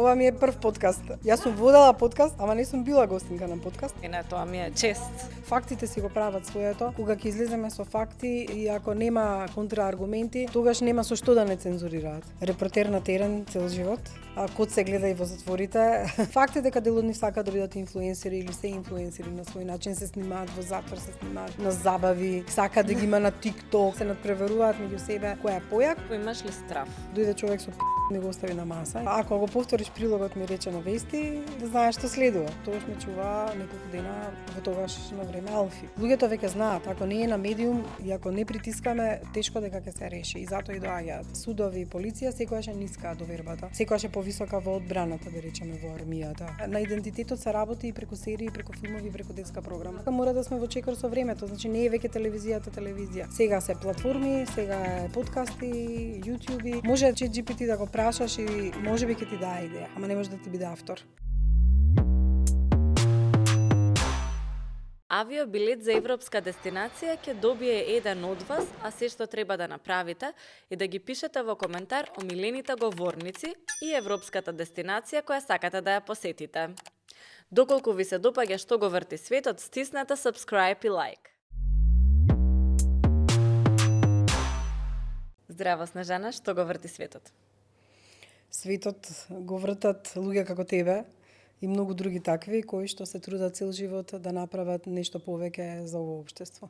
Ова ми е прв подкаст. Јас сум водела подкаст, ама не сум била гостинка на подкаст. И на тоа ми е чест. Фактите си го прават своето. Кога ќе излеземе со факти и ако нема контрааргументи, тогаш нема со што да не цензурираат. Репортер на терен цел живот, а код се гледа и во затворите. Факт е дека дел од нив сакаат да бидат инфлуенсери или се инфлуенсери на свој начин, се снимаат во затвор, се снимаат на забави, сакаат да ги има на TikTok, се надпреверуваат меѓу себе кој е појак. Имаш ли страф? Дојде човек со ми го остави на маса. Ако го повториш прилогот ми рече на вести, да знаеш што следува. Тогаш ме чува неколку дена во тогаш на време Алфи. Луѓето веќе знаат, ако не е на медиум и ако не притискаме, тешко дека ќе се реши. И затоа и доаѓаат судови и полиција, секогаш е ниска довербата. Секогаш е повисока во одбраната, да речеме, во армијата. На идентитетот се работи и преку серии, преку филмови, преку детска програма. Мора да сме во чекор со времето, значи не е веќе телевизијата телевизија. Сега се платформи, сега е подкасти, YouTube. Може ChatGPT да го прашаш и можеби ќе ти даде идеја, ама не може да ти биде автор. Авиобилет за европска дестинација ќе добие еден од вас, а се што треба да направите е да ги пишете во коментар омилените говорници и европската дестинација која сакате да ја посетите. Доколку ви се допаѓа што го врти светот, стиснете subscribe и like. Здраво, Снежана, што го врти светот? Светот го вртат луѓе како тебе и многу други такви кои што се трудат цел живот да направат нешто повеќе за ово општество.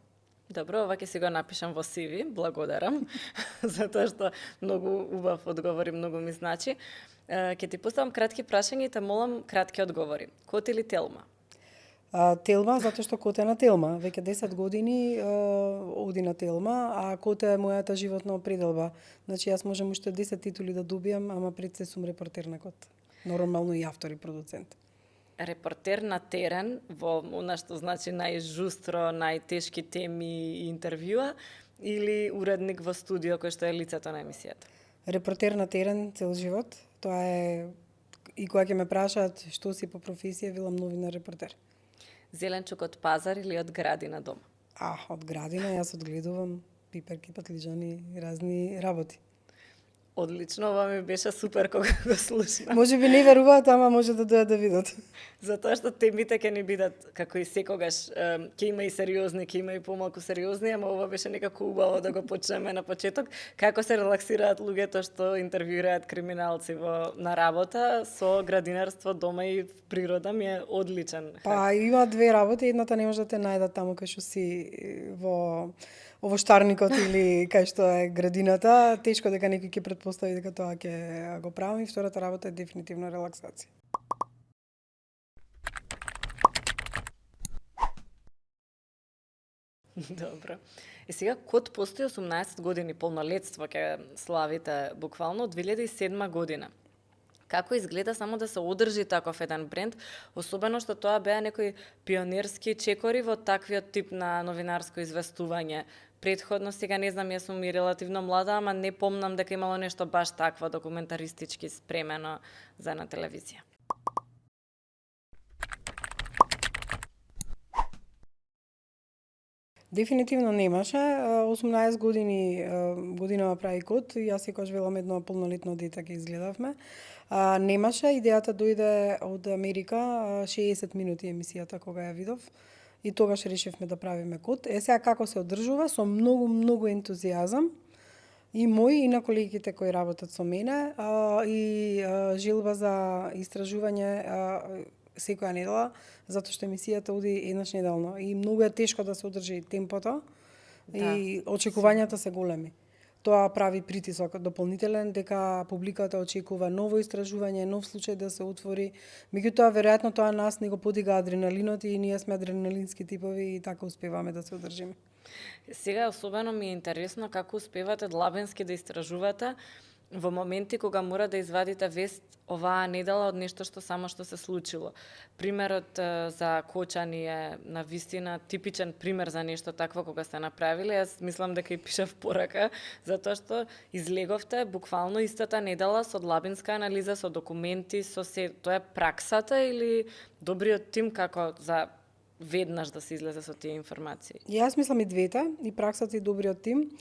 Добро, ова ќе си го напишам во CV, благодарам, затоа што многу убав одговори, многу ми значи. Ќе ти поставам кратки прашања и те молам кратки одговори. Кот или Телма? Телма, затоа што Кот е на Телма. Веќе 10 години оди на Телма, а Кот е мојата животна определба. Значи, јас можам уште 10 титули да добијам, ама пред се сум репортер на Кот. Нормално и автор и продуцент. Репортер на терен, во она што значи најжустро, најтешки теми и интервјуа, или уредник во студио кој што е лицето на емисијата? Репортер на терен цел живот. Тоа е и кога ќе ме прашаат што си по професија, велам новинар репортер. Зеленчук од пазар или од градина дома? Од градина, јас одгледувам пиперки, патлиџани и разни работи. Одлично, ова ми беше супер кога го слушнав. Може би не веруваат, ама може да дојдат да видат. Затоа што темите ќе ни бидат, како и секогаш, ќе има и сериозни, ќе има и помалку сериозни, ама ова беше некако убаво да го почнеме на почеток. Како се релаксираат луѓето што интервјуираат криминалци на работа со градинарство дома и природа ми е одличен. Има две работи, едната не може да те најдат таму кај што си во овоштарникот или кај што е градината, тешко дека некој ќе претпостави дека тоа ќе го правам, и втората работа е дефинитивно релаксација. Добро. И сега Кот постои 18 години, полнолетство ќе славите буквално од 2007 година. Како изгледа само да се одржи таков еден бренд, особено што тоа беа некои пионерски чекори во таквиот тип на новинарско известување. Предходно, сега не знам, јас сум и релативно млада, ама не помнам дека имало нешто баш такво документаристички спремено за на телевизија. Дефинитивно немаше. 18 годинава прави Кот и јас секогаш велам едно полнолетно дете ќе изгледавме. Немаше, идејата дојде од Америка, 60 минути емисијата кога ја видов. И тогаш решивме да правиме Кот. Сега како се одржува? Со многу ентузијазам. И мој и на колегите кои работат со мене. И желба за истражување секоја недела, затоа што емисијата оди еднаш неделно. И многу е тешко да се одржи темпото. Да. И очекувањата се големи. Тоа прави притисок дополнителен дека публиката очекува ново истражување, нов случај да се отвори. Меѓутоа, веројатно тоа нас не го подига адреналинот и ние сме адреналински типови и така успеваме да се одржиме. Сега особено ми е интересно како успевате длабенски да истражувате во моменти кога мора да извадите вест оваа недела од нешто што само што се случило. Примерот за Кочани е на вистина типичен пример за нешто такво кога сте направиле. Јас мислам дека и пишав порака, затоа што излеговте буквално истата недела со длабинска анализа, со документи, со се. Тоа е праксата или добриот тим како за веднаш да се излезе со тие информации? Јас мислам и двете, и праксата и добриот тим.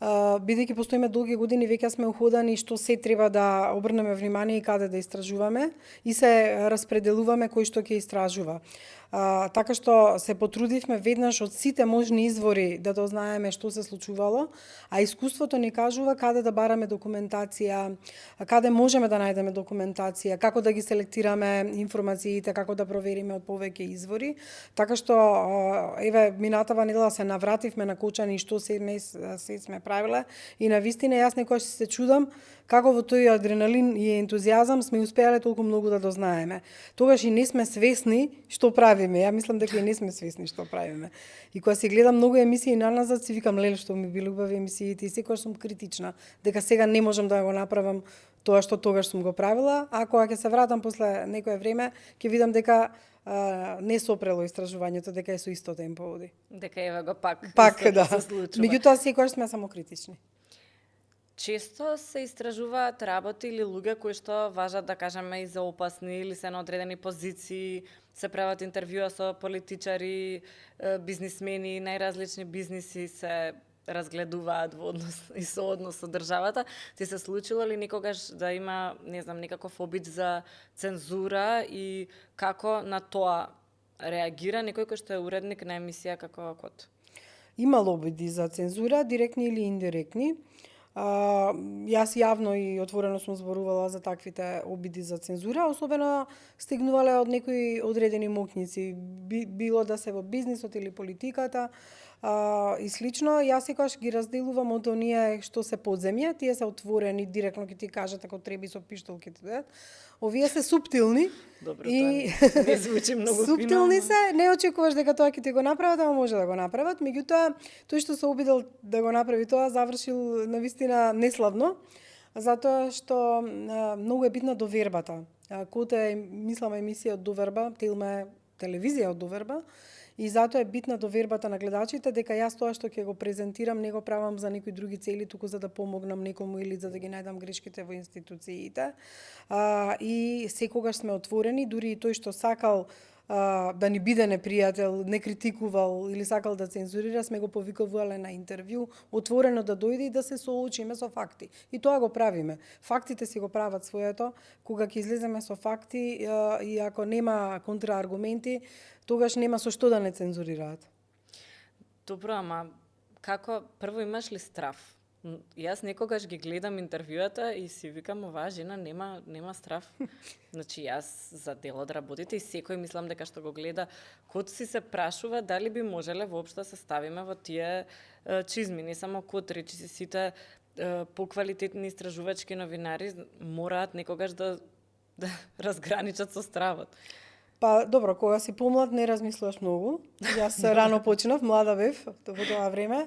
бидејќи постоиме долги години, веќе сме уходани што се треба да обрнеме внимание и каде да истражуваме и се распределуваме кој што ќе истражува. Така што се потрудивме веднаш од сите можни извори да дознаеме што се случувало, а искуството ни кажува каде да бараме документација, каде можеме да најдеме документација, како да ги селектираме информациите, како да провериме од повеќе извори. Така што, еве, минатава недела се навративме на Кочани што се сме правиле и на вистина јас некогаш се чудам како во тој адреналин и ентузијазам сме успеале толку многу да дознаеме. Тогаш и не сме свесни што правиме. Ја мислам дека и не сме свесни што правиме. И кога се гледам многу емисии наназад, си викам леле што ми били убави емисиите и секогаш сум критична дека сега не можам да го направам тоа што тогаш сум го правила, а кога ќе се вратам после некое време, ќе видам дека не сопрело истражувањето, дека е со исто темпо оди. Дека еве го пак Да. се случува. Меѓутоа секогаш сме самокритични. Често се истражуваат работи или луѓе кои што важат, да кажеме, и за опасни или се на одредени позиции, се прават интервјуа со политичари, бизнисмени, најразлични бизниси се разгледуваат во однос и со однос со државата. Ти се случило ли никогаш да има, не знам, некаков обид за цензура и како на тоа реагира некој кој што е уредник на емисија како Код? Имало обиди за цензура, директни или индиректни. Јас јавно и отворено сум зборувала за таквите обиди за цензура, особено стигнувале од некои одредени мокници, било да се во бизнисот или политиката и слично. Јас секогаш ги разделувам од оние што се подземја, тие се отворени, директно ќе ти кажат ако треба со пиштол ќе ти дадат. Овие се суптилни. Добро, и тоа не звучи многу фино. суптилни се, не очекуваш дека тоа ќе ти го направат, ама може да го направат. Меѓутоа, тој што се обидел да го направи тоа, завршил навистина неславно, затоа што многу е битна довербата. Код е, мислам, емисија од доверба, Телма е телевизија од доверба, и затоа е битна довербата на гледачите дека јас тоа што ќе го презентирам не го правам за некои други цели, туку за да помогнам некому или за да ги најдам грешките во институциите. И секогаш сме отворени, дури и тој што сакал да ни биде непријател, не критикувал или сакал да цензурира, сме го повикувале на интервју, отворено да дојде и да се соочиме со факти. И тоа го правиме. Фактите си го прават своето, кога ќе излеземе со факти и ако нема контрааргументи, тогаш нема со што да не цензурираат. Добро, ама како прво имаш ли страф? Јас некогаш ги гледам интервјуата и си викам, оваа жена нема страф. Значи јас за делот работите и секој мислам дека што го гледа Код си се прашува дали би можеле воопшто се ставиме во тие чизми, не само Код, речи си сите поквалитетни истражувачки новинари мораат некогаш да разграничат со стравот. Па, добро, кога си помлад не размислуваш многу. Јас рано почнав, млада бев во тоа време.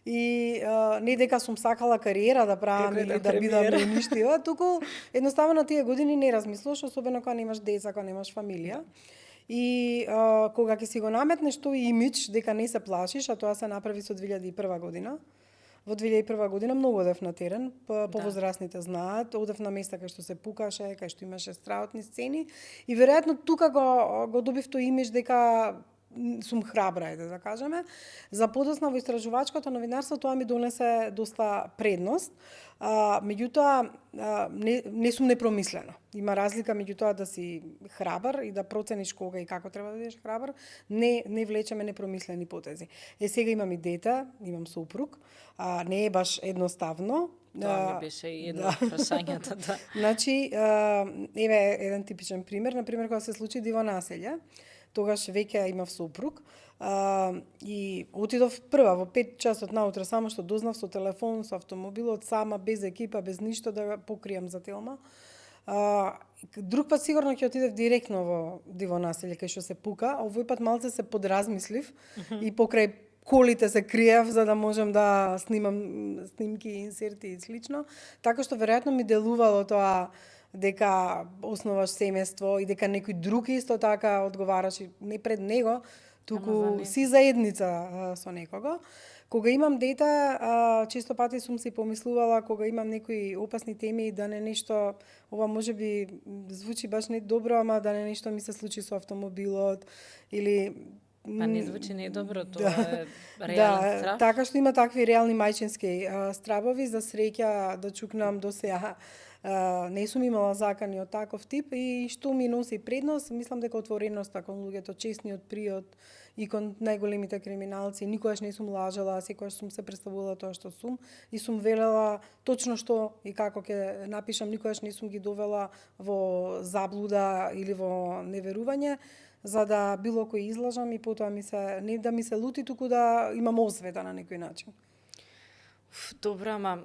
И не дека сум сакала кариера да правам или да бидам уништива, туку едноставно на тие години не размислуваш, особено кога немаш деца, кога немаш фамилија. И кога ќе си го наметнеш тој имидж дека не се плашиш, а тоа се направи со 2001 година. Во 2001 година многу одев на терен, повозрастните знаат, одев на места кај што се пукаше, кај што имаше страотни сцени и веројатно тука го добив тој имидж дека сум храбра, да кажеме. За подосна во истражувачкото новинарство тоа ми донесе доста предност. Меѓутоа, не сум непромислена. Има разлика меѓу тоа да си храбар и да процениш кога и како треба да бидеш храбар. Не влечеме непромислени потези. Сега имам и дете, имам сопруг, не е баш едноставно. Тоа ми беше и едно од прашањата, да. Значи, еве еден типичен пример, например кога се случи диво населје, тогаш веќе имав сопруг и отидов прва во 5 часот наутро, само што дознав со телефон, со автомобилот, сама, без екипа, без ништо да го покријам за Телма. Друг пат сигурно ќе отидев директно во диво населје кај што се пука, а овој пат малце се подразмислив и покрај колите се криев за да можам да снимам снимки, инсерти и слично, така што веројатно ми делувало тоа дека основаш семејство и дека некој друг исто така одговараш не пред него, туку си заедница со некого. Кога имам дете, често пати сум си помислувала кога имам некои опасни теми да не нешто, ова можеби звучи баш не добро, ама да не нешто ми се случи со автомобилот или Па не звучи не добро, тоа Да. е реален страв. Така што има такви реални мајчински стравови, за среќа да чукнам до сега. Не сум имала закани од таков тип и што ми носи предност, мислам дека отвореноста кон луѓето, честниот приод и кон најголемите криминалци. Никогаш не сум лажала, секогаш сум се представувала тоа што сум и сум велела точно што и како ќе напишам, никогаш не сум ги довела во заблуда или во неверување, за да било кој излажам и потоа не да ми се лути, туку да имам освета на некој начин. Добро, ама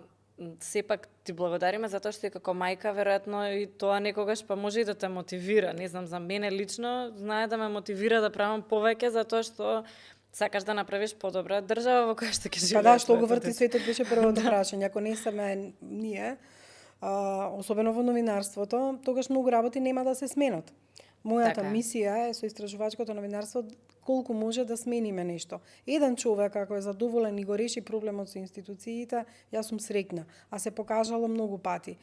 сепак ти благодариме затоа што и како мајка веројатно и тоа некогаш па може и да те мотивира. Не знам, за мене лично знае да ме мотивира да правам повеќе затоа што сакаш да направиш подобра држава во која што ќе живееш. Па да, што го врти светот беше првото прашање. Ако не сме ние, особено во новинарството, тогаш многу работи нема да се сменат. Мојата Така е. мисија е со истражувачкото новинарство колку може да смениме нешто. Еден човек ако е задоволен и го реши проблемот со институциите, јас сум среќна, а се покажало многу пати.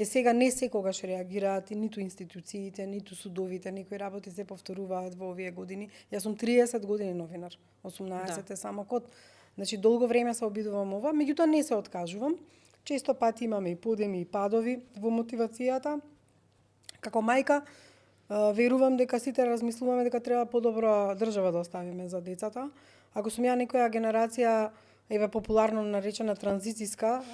Сега не секогаш реагираат и ниту институциите, ниту судовите, некои работи се повторуваат во овие години. Јас сум 30 години новинар, 18 е само код. Значи долго време се обидувам ова, меѓутоа не се откажувам. Често пати имаме и подеми и падови во мотивацијата. Како мајка, верувам дека сите размислуваме дека треба подобро држава да оставиме за децата. Ако сум ја некоја генерација, популарно наречена транзицијска,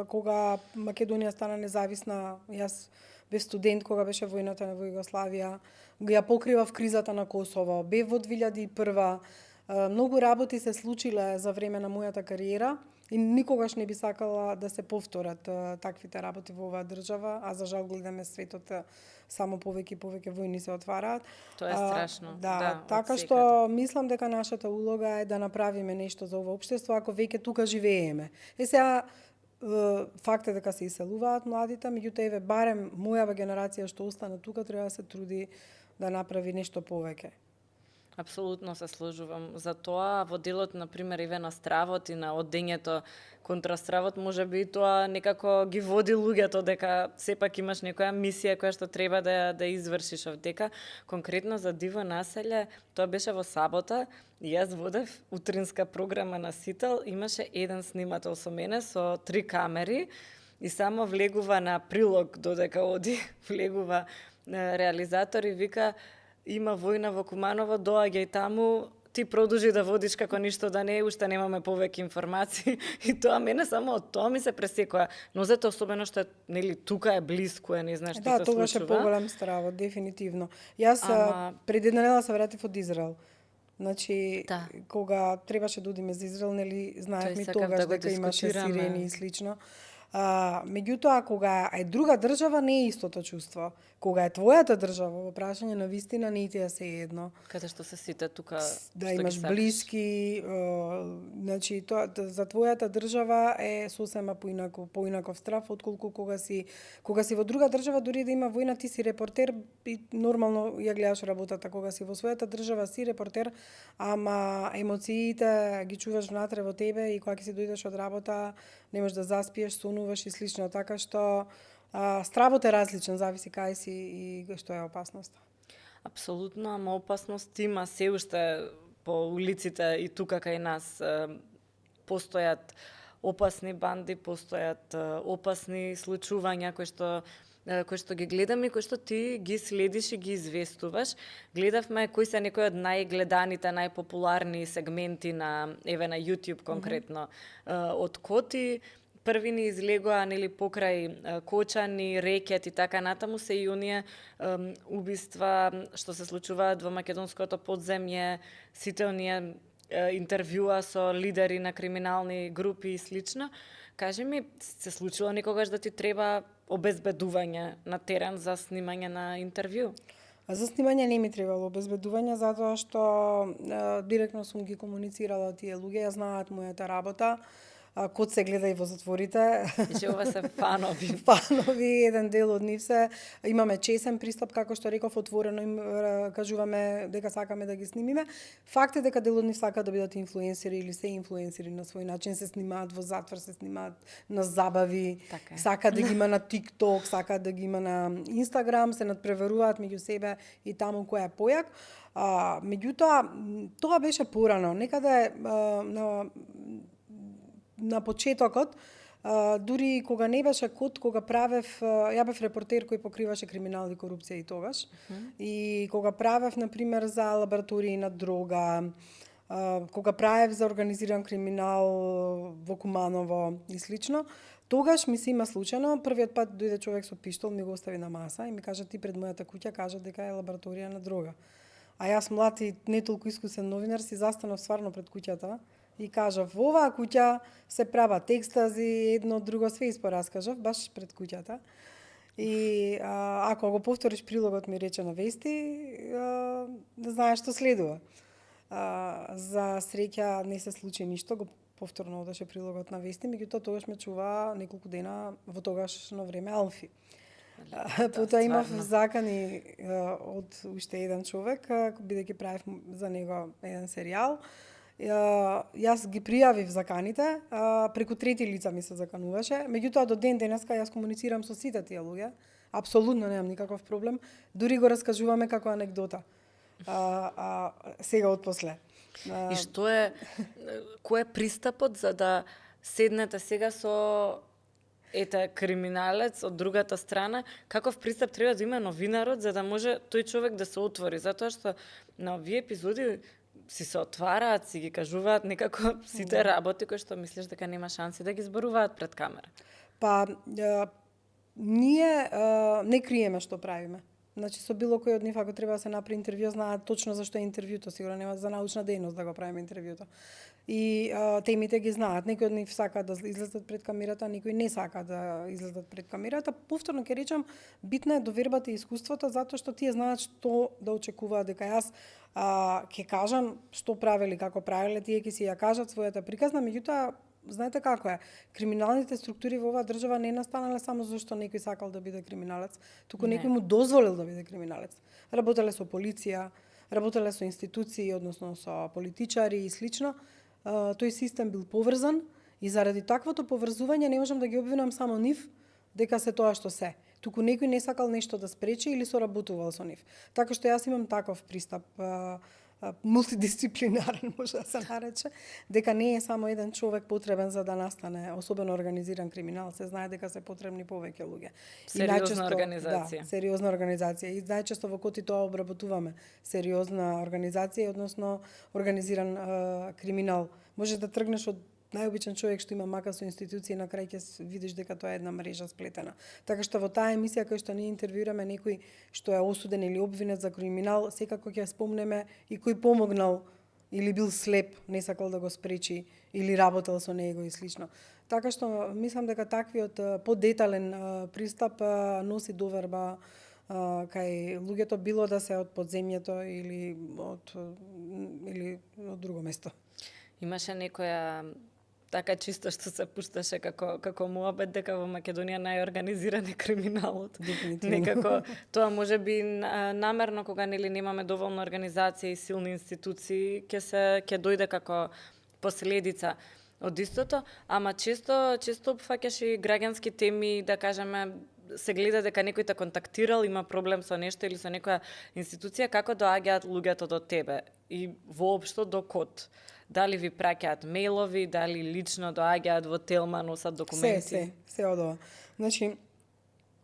кога Македонија стана независна, јас бев студент кога беше војната во Југославија, ја покривав кризата на Косово, бев во 2001. Многу работи се случиле за време на мојата кариера и никогаш не би сакала да се повторат таквите работи во оваа држава, а за жал гледаме светот само повеќе и повеќе војни се отвараат. Тоа е страшно. Да, така од што мислам дека нашата улога е да направиме нешто за ова општество ако веќе тука живееме. Сега факт е дека се иселуваат младите, меѓутоа барем мојава генерација што остана тука треба да се труди да направи нешто повеќе. Апсолутно се сложувам. За тоа во делот, например, на стравот и на одењето контра стравот, може би тоа некако ги води луѓето дека сепак имаш некоја мисија која што треба да извршиш овдека. Конкретно за Диво населје, тоа беше во сабота и јас водев утринска програма на Сител, имаше еден снимател со мене со 3 камери и само влегува на прилог додека оди, влегува реализатор и вика има војна во Куманово, доаѓај таму, ти продолжи да водиш како ништо да не е, уште немаме повеќе информации. И тоа мене само од тоа ми се пресекоја. Но зато особено што нели тука е блиску, не знаеш што се случува. Да, тогаш е поголем стравот, дефинитивно. Јас пред една недела се вратив од Израел. Значи, кога требаше да одиме за Израел, нели знаевме тогаш дека имаше сирени и слично. Меѓутоа, кога е друга држава, не е истото чувство. Кога е твојата држава, во прашање на вистина, не ти ја се едно. Каде што се сите тука, да имаш блиски, значи за твојата држава е сосема поинаков страв отколку кога си во друга држава, дури да има војна, ти си репортер и нормално ја гледаш работата. Кога си во својата држава си репортер, ама емоциите ги чуваш внатре во тебе и кога ќе си дојдеш од работа, не можеш да заспиеш, сонуваш и слично, така што стравот е различен, зависи кај си и што е опасноста. Апсолутно, ама опасност има се уште по улиците и тука кај нас. Постојат опасни банди, постојат опасни случувања кои што ги гледаме и кои што ти ги следиш и ги известуваш. Гледавме кои се некои од најгледаните, најпопуларни сегменти на YouTube конкретно. Од Коти први ни излегоа нели покрај Кочани, Рекет и така натаму се и оние убиства што се случуваат во македонското подземје, сите оние интервјуа со лидери на криминални групи и слично. Кажи ми, се случило некогаш да ти треба обезбедување на терен за снимање на интервју? За снимање не ми требало обезбедување, затоа што директно сум ги комуницирала тие луѓе, ја знаат мојата работа. Код се гледа и во затворите. Че ова се фанови. Фанови, еден дел од нив се. Имаме чесен пристап, како што реков, отворено им кажуваме дека сакаме да ги снимиме. Факт е дека дел од нив сакаат да бидат инфлуенсери или се инфлуенсери на свој начин, се снимаат во затвор, се снимаат на забави, Така е. сакаат да ги има на TikTok, сакаат да ги има на Instagram, се надпреваруваат меѓу себе и таму кој е појак. Меѓутоа, тоа беше порано. Некаде на почетокот, дури кога не беше Код, кога правев, ја бев репортер кој покриваше криминал и корупција и тогаш. И кога правев, например, за лаборатории на дрога, кога правев за организиран криминал во Куманово и слично, тогаш ми се има случајно, првиот пат дојде човек со пиштол, ми го остави на маса и ми кажа ти пред мојата куќа кажа дека е лабораторија на дрога. А јас млад и не толку искусен новинар си застанав стварно пред куќата и кажав во оваа куќа се прават екстази, едно друго све испораскажав баш пред куќата. И ако го повториш прилогот ми рече на вести, да знаеш што следува. За среќа не се случи ништо, го повторно одеше прилогот на вести, меѓутоа тогаш ме чува неколку дена во тогашно време Алфи. Потоа имав закани од уште еден човек, бидејќи правев за него еден серијал. Јас ги пријавив заканите, преку трети лица ми се закануваше, меѓутоа до ден денеска јас комуницирам со сите тие луѓе, апсолутно немам никаков проблем, дури го раскажуваме како анекдота. Сега отпосле. И што е, кој е пристапот за да седнете сега со криминалец од другата страна, каков пристап треба да има новинарот за да може тој човек да се отвори, затоа што на овие епизоди си се отвараат, си ги кажуваат некако сите работи кои што мислиш дека нема шанси да ги зборуваат пред камера. Па, ние не криеме што правиме. Значи, со било кој од нив, ако треба да се направи интервју, знаат точно зашто е интервјуто, сигурно нема за научна дејност да го правиме интервјуто. И темите ги знаат. Некои од нив сакаат да излезат пред камерата, некои не сакаат да излезат пред камерата. Повторно ќе речам, битна е довербата и искуството, затоа што тие знаат што да очекуваат, дека јас ќе кажам што правеле, како правеле, тие ќе си ја кажат својата приказна, меѓутоа знаете како е, криминалните структури во оваа држава не настанале само зашто некој сакал да биде криминалец, туку некој му дозволил да биде криминалец. Работеле со полиција, работеле со институции, односно со политичари и слично. Тој систем бил поврзан и заради таквото поврзување не можам да ги обвинам само нив дека се тоа што се. Туку некој не сакал нешто да спречи или соработувал со нив. Така што јас имам таков пристап мултидисциплинарен, може да се нарече, дека не е само еден човек потребен за да настане особено организиран криминал, се знае дека се потребни повеќе луѓе. Сериозна организација. Да, сериозна организација. И најчесто во Коти тоа обработуваме. Сериозна организација, односно организиран криминал. Може да тргнеш од најобичен човек што има мака со институции, на крај ќе видиш дека тоа е една мрежа сплетена. Така што во таа емисија кај што ние интервјуираме некој што е осуден или обвинет за криминал, секако ќе спомнеме и кој помогнал или бил слеп, не сакал да го спречи или работел со него и слично. Така што мислам дека таквиот подетален пристап носи доверба кај луѓето, било да се од подземјето или од друго место. Имаше некоја така чисто што се пушташе како муабет дека во Македонија најорганизиран е криминалот. Дефинитивно. Некако тоа може би намерно кога нели немаме доволно организација и силни институции ќе дојде како последица од истото, ама често опфаќаш и граѓански теми, да кажеме се гледа дека некој те контактирал, има проблем со нешто или со некоја институција, како доаѓаат луѓето до тебе и воопшто до Код? Дали ви праќаат мејлови, дали лично доаѓаат во Телма, носат документи? Се од ова. Значи,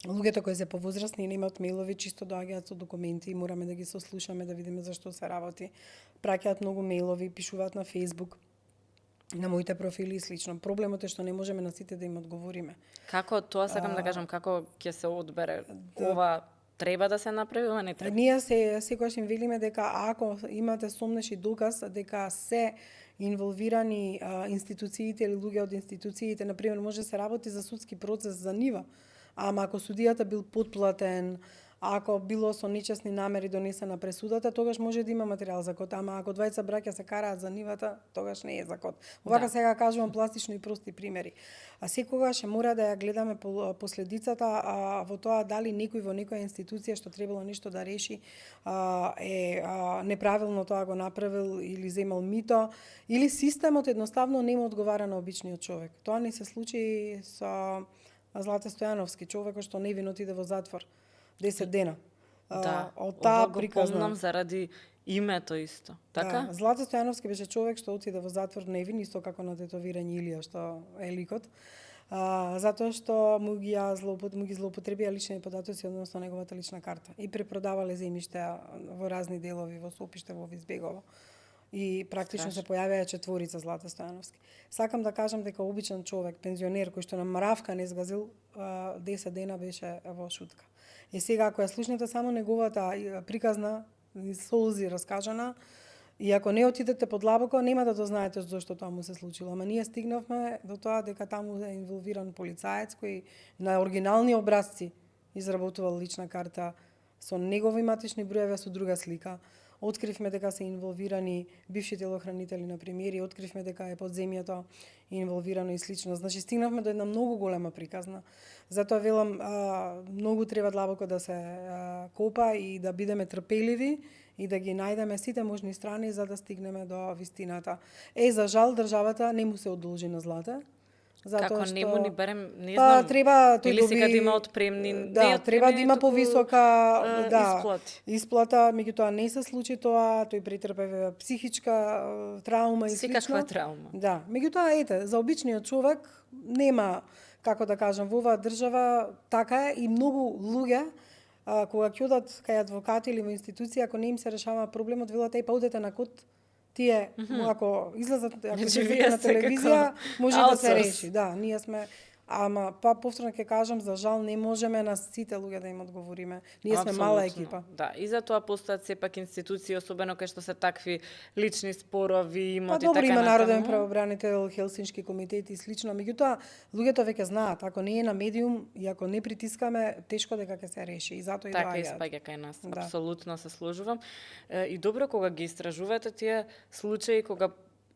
луѓето кои се повозрастни и немаат мејлови, чисто доаѓаат со документи и мораме да ги сослушаме, да видиме зашто се работи. Праќаат многу мејлови, пишуваат на Facebook, на моите профили и слично. Проблемот е што не можеме на сите да им одговориме. Како тоа сакам да кажам, како ќе се одбере ова? Треба да се направи, ова не треба? Ние секогаш им велиме дека ако имате сомнеш и доказ дека се инволвирани институциите или луѓе од институциите, например, може да се работи за судски процес за нива, ама ако судијата бил потплатен, ако било со нечесни намери донесена пресудата, тогаш може да има материјал за код, ама ако двајца браќа се караат за нивата, тогаш не е за код. Овака сега кажувам пластично и прости примери. А секогаш мора да ја гледаме последицата во тоа дали некој во некоја институција што требало нешто да реши неправилно тоа го направил или земал мито, или системот едноставно не му одговара на обичниот човек. Тоа не се случи со Злате Стојановски, човекот што невино отиде во затвор 10 дена. Да, од таа ова го приказна. помнам заради името исто. Така? Да, Злате Стојановски беше човек што отиде во затвор невин, исто како на тетовирање Илија, што е ликот. Затоа што му ги злоупотребија лични податоци, односно неговата лична карта. И препродавале земјиште во разни делови, во Сопиште, во Визбегово. И практично се појавија четворица Злате Стојановски. Сакам да кажам дека обичен човек, пензионер, кој што на мравка не сгазил 10 дена беше во шутка. И сега, ако ја слушнете само неговата приказна, солзи раскажана, и ако не отидете подлабоко, нема да дознаете зошто тоа му се случило. Ама ние стигнавме до тоа дека таму е инволвиран полицаец кој на оригинални образци изработувал лична карта со негови матични броеви со друга слика. Откривме дека се инволвирани бивши телохранители на премиери, откривме дека е подземјето инволвирано и слично. Значи, стигнавме до една многу голема приказна. Затоа велам, многу треба длабоко да се копа и да бидеме трпеливи и да ги најдеме сите можни страни за да стигнеме до вистината. За жал, државата не му се одолжи на Злате. Како што... не му ни барем, не знам, треба тој или сега доби... да има отпремни, да, треба да има повисока исплати. Меѓутоа не се случи тоа, тој претрпе психичка травма и слично. Секаква травма. Да, меѓутоа за обичниот човек нема, како да кажам, во оваа држава така е и многу луѓе кога ќе одат кај адвокати или во институција, ако не им се решава проблемот, велат па одете на код. Тие, ако излезат, ако излезат на телевизија, може да се реши. Да, ние сме, ама повторно ќе кажам, за жал не можеме на сите луѓе да им одговориме. Ние сме мала екипа. Да, и затоа постојат сепак институции, особено кај што се такви лични спорови, имоти добро, така има натаму. народен правобранител, Хелсиншки комитет и слично, меѓутоа луѓето веќе знаат, ако не е на медиум и ако не притискаме, тешко дека ќе се реши и затоа и така доаѓаат. Така испаѓа кај нас. Да. Апсолутно се сложувам. И добро кога ги истражувате тие случаи кога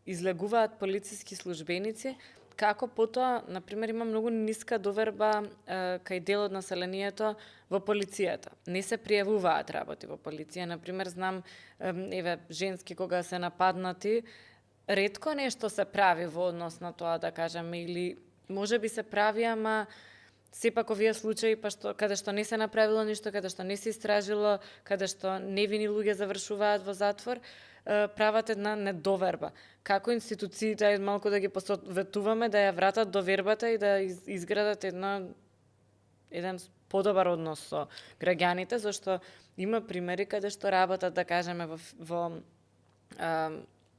излегуваат полициски службеници, како потоа, например, има многу ниска доверба кај дел од населението во полицијата. Не се пријавуваат работи во полиција. Например, знам, женски кога се нападнати, ретко нешто се прави во однос на тоа, да кажеме, или може би се прави, ама сепак овие случаи каде што не се направило ништо, каде што не се истражило, каде што невини луѓе завршуваат во затвор, прават една недоверба. Како институциите малку да ги посоветуваме да ја вратат довербата и да изградат еден подобар однос со граѓаните, зашто има примери каде што работат, да кажеме, во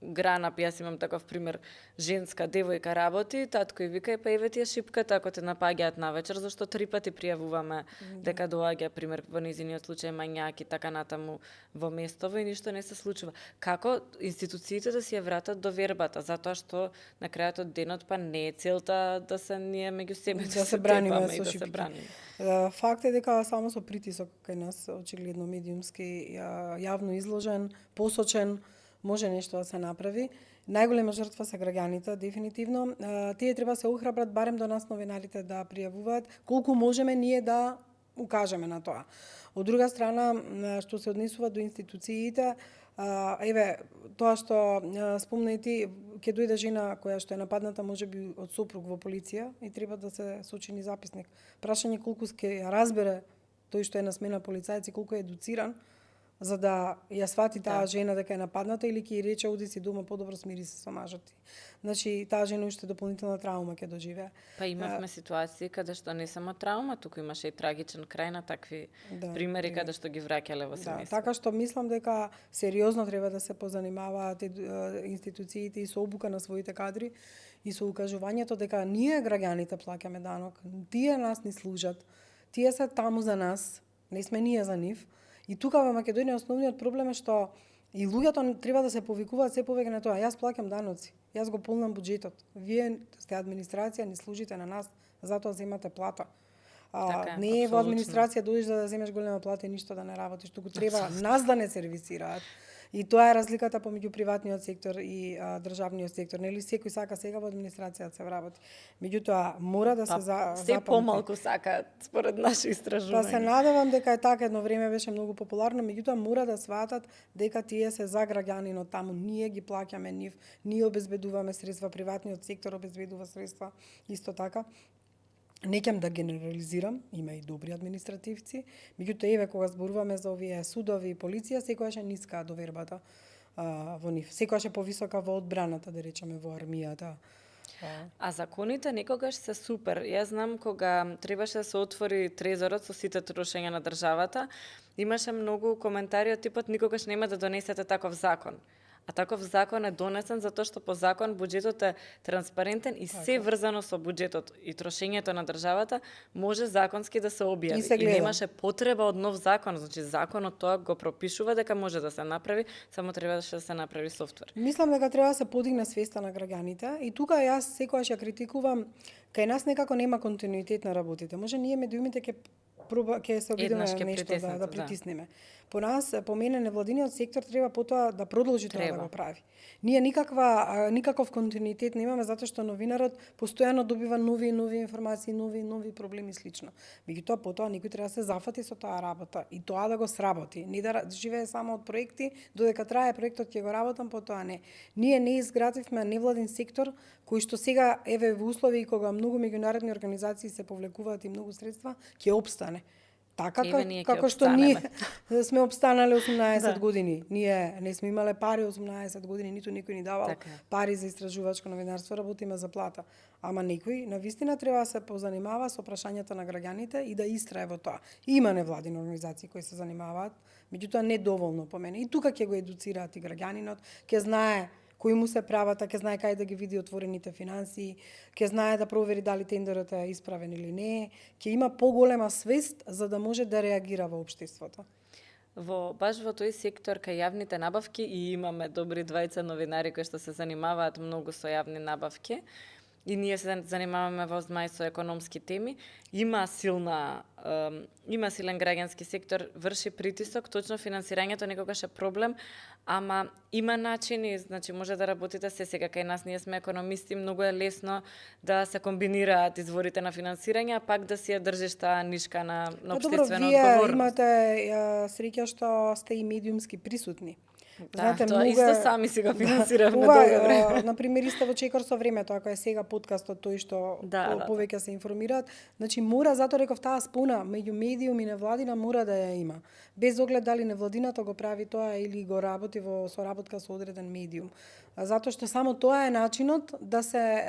Гранап, јас имам таков пример, женска девојка работи, татко и вика, па еве тие шипката ако те напаѓаат навечер, зашто 3 пати пријавуваме дека доаѓа, пример, во незиниот случај мањак и така натаму во местово и ништо не се случува. Како институциите да си ја вратат довербата, затоа што на крајот од денот па не е целта да се ние меѓу себе да се браниме и со да се шипки. браниме. Факт е дека само со притисок кај нас, очигледно медиумски, јавно изложен, посочен, може нешто да се направи. Најголема жртва се граѓаните, дефинитивно. Тие треба се охрабрат барем до нас новинарите да пријавуваат, колку можеме ние да укажеме на тоа. Од друга страна, што се однесува до институциите, тоа што спомна и ти, ќе дојде жена која што е нападната можеби од сопруг во полиција и треба да се сочини записник. Прашање колку ќе ја разбере тој што е на смена полицајци, колку е едуциран, за да ја свати таа жена дека е нападната или ќе ја рече оди си дома подобро смири се со мажот ти. Значи таа жена уште дополнителна травма ќе доживее. Па имавме ситуации каде што не само травма, туку имаше и трагичен крај на такви примери каде што ги враќале во семејство. Така што мислам дека сериозно треба да се позанимаваат институциите и со обука на своите кадри и со укажувањето дека ние граѓаните плаќаме данок, тие нас ни служат, тие се таму за нас, не сме ние за нив. И тука во Македонија основниот проблем е што и луѓето треба да се повикуваат се повеќе на тоа. Јас плаќам даноци, јас го полнам буџетот. Вие сте администрација, ни служите на нас, затоа земате плата. Така е, не е во апсолутно. администрација дојдеш да земеш голема плата и ништо да не работиш, туку треба нас да не сервисираат. И тоа е разликата помеѓу приватниот сектор и државниот сектор. Нели секој сака сега во администрацијата се вработи. Меѓутоа мора да се Се запамти. помалку сакаат според наши Па истражувања. се надевам дека е така, едно време беше многу популарно, меѓутоа мора да сватат дека тие се за граѓанинот таму, ние ги плаќаме нив, ние обезбедуваме средства, приватниот сектор обезбедува средства, исто така. Не ќе да генерализирам, има и добри административци, меѓутоа еве кога зборуваме за овие судови и полиција, секогаш е ниска довербата во нив. Секогаш е повисока во одбраната, да речеме, во армијата. А законите некогаш се супер. Јас знам кога требаше да се отвори трезорот со сите трошења на државата, имаше многу коментари од типот никогаш нема да донесете таков закон. А таков закон е донесен затоа што по закон буџетот е транспарентен и се врзано со буџетот и трошењето на државата може законски да се објави. И се И гледа. немаше потреба од нов закон, значи законот тоа го пропишува дека може да се направи, само требаше да се направи софтвер. Мислам дека треба да се подигне свеста на граѓаните и тука јас секогаш ја критикувам, кај нас некако нема континуитет на работите. Може ние медиумите ќе се обидеме Еднаш ќе нешто притиснете, да притиснеме. По нас, по мене, невладиниот сектор треба потоа да продолжи тоа да го прави. Ние никаков континуитет немаме затоа што новинарот постојано добива нови и нови информации, нови проблеми и слично. Меѓутоа потоа никој треба да се зафати со таа работа и тоа да го сработи. Не да живее само од проекти, додека трае проектот ќе го работам, потоа не. Ние не изградивме невладин сектор кој што сега еве во услови кога многу меѓународни организации се повлекуваат и многу средства, ќе опстане. Така како што ние сме опстанале 18 години. Ние не сме имале пари 18 години, ниту никој ни давал пари за истражувачко новинарство, работиме за плата. Ама некој навистина треба да се позанимава со прашањата на граѓаните и да истрае во тоа. Има невладини организации кои се занимаваат, меѓутоа не доволно по мене. И тука ќе го едуцираат и граѓанинот, ќе знае кои му се правата, ќе знае кај да ги види отворените финансии, ќе знае да провери дали тендерот е исправен или не, ќе има поголема свест за да може да реагира во општеството. Баш во тој сектор кај јавните набавки и имаме добри двајца новинари кои што се занимаваат многу со јавни набавки. И ние се занимаваме во озмај со економски теми. Има силен граѓански сектор, врши притисок, точно финансирањето некогаш е проблем, ама има начини, значи може да работите се сега кај нас, ние сме економисти, многу е лесно да се комбинираат изворите на финансирање, а пак да си ја држиш таа нишка на општествена одговорност. Вие имате среќа што сте и медиумски присутни. Знаете, тоа исто сами си го финансиравме долго време. Например, исто во Чекор со времето, ако е сега подкастот тој што повеќе се информираат, значи мора, затоа реков таа спона меѓу медиум и невладина мора да ја има. Без оглед дали невладината го прави тоа или го работи во соработка со одреден медиум. Затоа што само тоа е начинот да се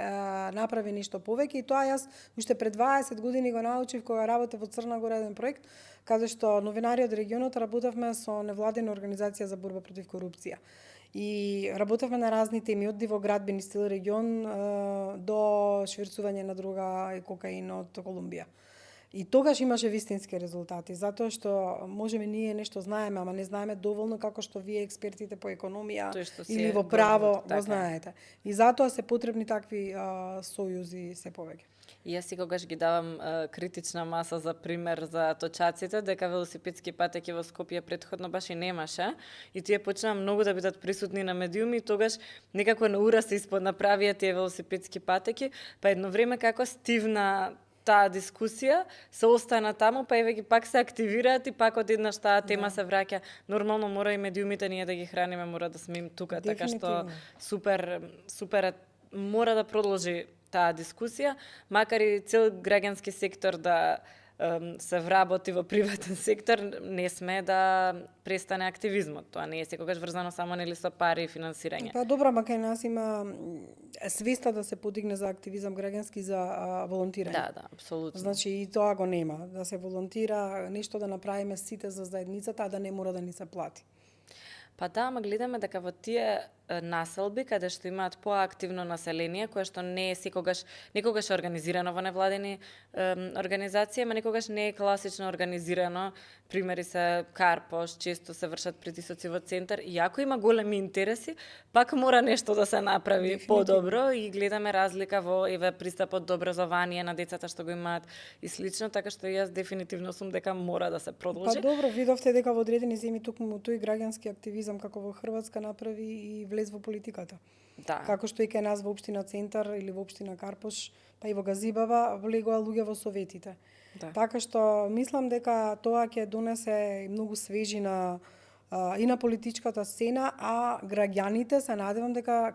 направи нешто повеќе и тоа јас уште пред 20 години го научив кога работев во Црна Гора еден проект каде што новинари од регионот работевме со невладина организација за борба против корупција. И работевме на разни теми, од дивоградбени стил регион до шверцување на друга и кокаин од Колумбија. И тогаш имаше вистински резултати, затоа што можеме ние нешто знаеме, ама не знаеме доволно како што вие експертите по економија или во право го знаете. И затоа се потребни такви сојузи се повеќе. И јас секогаш ги давам критична маса за пример за точаците, дека велосипедски патеки во Скопје предходно баш и немаше, и тие почнаа многу да бидат присутни на медиуми, и тогаш некако на ура се исподнаправија тие велосипедски патеки, па едно време како стивна таа дискусија, се остана таму, па еве ги пак се активираат и пак одеднаш таа тема се враќа. Нормално мора и медиумите ние да ги храниме, мора да сме им тука, така што супер мора да продолжи таа дискусија, макар и цел граѓански сектор да се вработи во приватен сектор, не сме да престане активизмот. Тоа не е секогаш врзано само нели со пари и финансирање. Па добро, ма кај нас има свеста да се подигне за активизам граѓански за волонтирање. Да, апсолутно. Значи и тоа го нема, да се волонтира, нешто да направиме сите за заедницата, а да не мора да ни се плати. Па да, ама гледаме дека во тие населби каде што имаат поактивно население кое што не е некогаш е организирано во невладени организации, ама некогаш не е класично организирано. Примери се Карпош, често се вршат притисоци во центар, иако има големи интереси, пак мора нешто да се направи подобро и гледаме разлика во пристапот до образование на децата што го имаат и слично, така што јас дефинитивно сум дека мора да се продолжи. Па добро, видовте дека во одредени земји токму тој граѓански активизам како во Хрватска направи и влез во политиката. Да. Како што и кај нас во општина Центар или во општина Карпош, па и во Газибава влегоа луѓе во советите. Да. Така што мислам дека тоа ќе донесе многу свежина и на политичката сцена, а граѓаните се надевам дека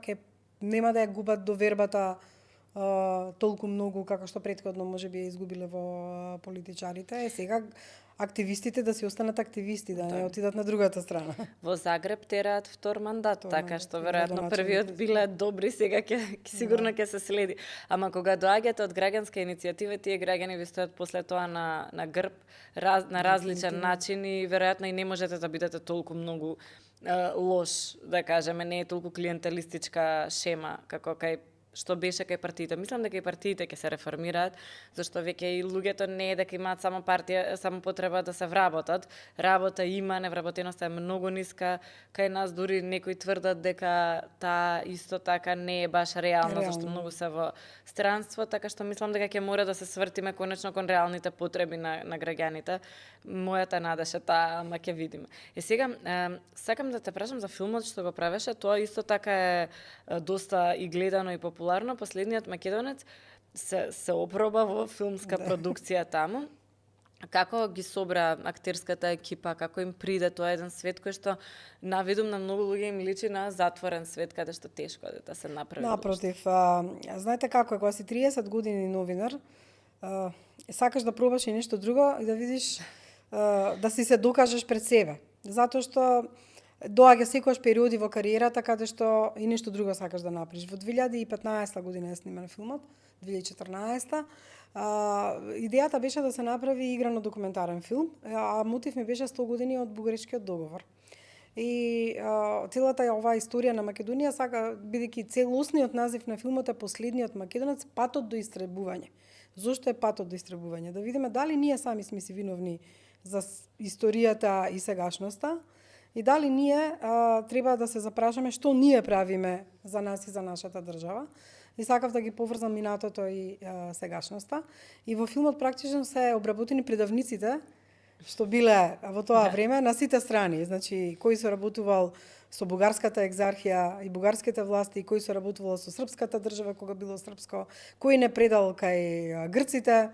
нема да ја губат довербата толку многу како што претходно можеби ја изгубиле во политичарите. Сега активистите да си останат активисти, да не отидат на другата страна. Во Загреб тераат втор мандат, така што веројатно првиот биле добри, сега сигурно ќе се следи. Ама кога доаѓате од граѓанска иницијатива, тие граѓани ви стојат после тоа на грб, на различен начин и веројатно и не можете да бидете толку многу лош, да кажеме, не е толку клиентелистичка шема како кај што беше кај партиите. Мислам дека и партиите ќе се реформираат, зашто веќе и луѓето не е дека имаат само партија, само потреба да се вработат. Работа има, невработеноста е многу ниска. Кај нас дури некои тврдат дека таа исто така не е баш реално, зашто многу се во странство, така што мислам дека ќе мора да се свртиме конечно кон реалните потреби на граѓаните. Мојата надеж е таа, ама ќе видиме. И сега сакам да те прашам за филмот што го правеше, тоа исто така е доста и гледано и популарно. Последниот македонец се опроба во филмска продукција таму. Како ги собра актерската екипа, како им приде тоа еден свет кој што навидум на многу луѓе им личи на затворен свет каде што тешко е да се направи. Напротив, знаете како е, кога си 30 години новинар, сакаш да пробаш и нешто друго и да видиш да си се докажеш пред себе. Затоа што доаѓа секојаш периоди во кариерата каде што и нешто друго сакаш да направиш. Во 2015 година е сниман филмот, 2014 идејата беше да се направи играно документарен филм, а мотив ми беше 100 години од Бугарешкиот договор. И целата оваа историја на Македонија сака, бидејќи целосниот назив на филмот е Последниот македонец, патот до истребување. Зошто е патот до истребување? Да видиме дали ние сами сме си виновни за историјата и сегашноста и дали ние треба да се запрашаме што ние правиме за нас и за нашата држава. И сакав да ги поврзам минатото и сегашноста. И во филмот практично се обработени предавниците што биле во тоа време на сите страни. Значи, кој се работувал со бугарската екзархија и бугарските власти, кој се работувал со српската држава кога било српско, кој не предал кај грците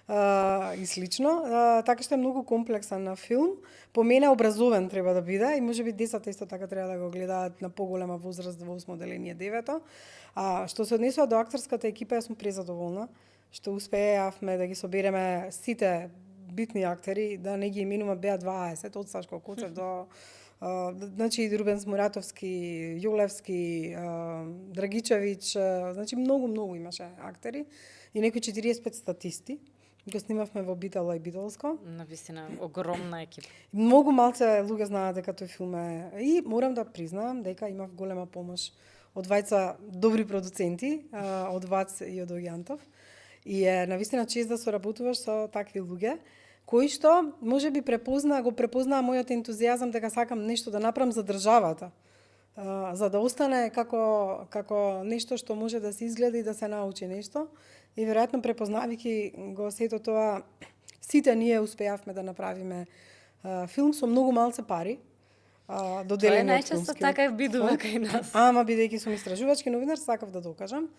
и слично. Така што е многу комплексен на филм. По мене образовен треба да биде и можеби децата исто така треба да го гледаат на поголема возраст во 8 деление 9. Што се однесува до актерската екипа, јас сум презадоволна што успеавме да ги собереме сите битни актери, да не ги именувам, беа 20, од Сашко Коцев до значи Рубен Смуратовски, Јолевски, Драгичевиќ, значи многу имаше актери и некои 45 статисти. Го снимавме во Битола и Битолско. Навистина огромна екипа. Многу малце луѓе знаат дека тој филм е и морам да признаам дека имав голема помош од двајца добри продуценти, од Вац и од Огјантов. И е навистина чест да соработуваш со такви луѓе кои што можеби го препознаа мојот ентузијазам дека сакам нешто да направам за државата. За да остане како нешто што може да се изгледа и да се научи нешто. И веројатно препознавајќи го сето тоа, сите ние успеавме да направиме филм со многу малце пари. Доделени од најчесто така бидува кај нас. Ама бидејќи сум истражувачки новинар, сакав да докажам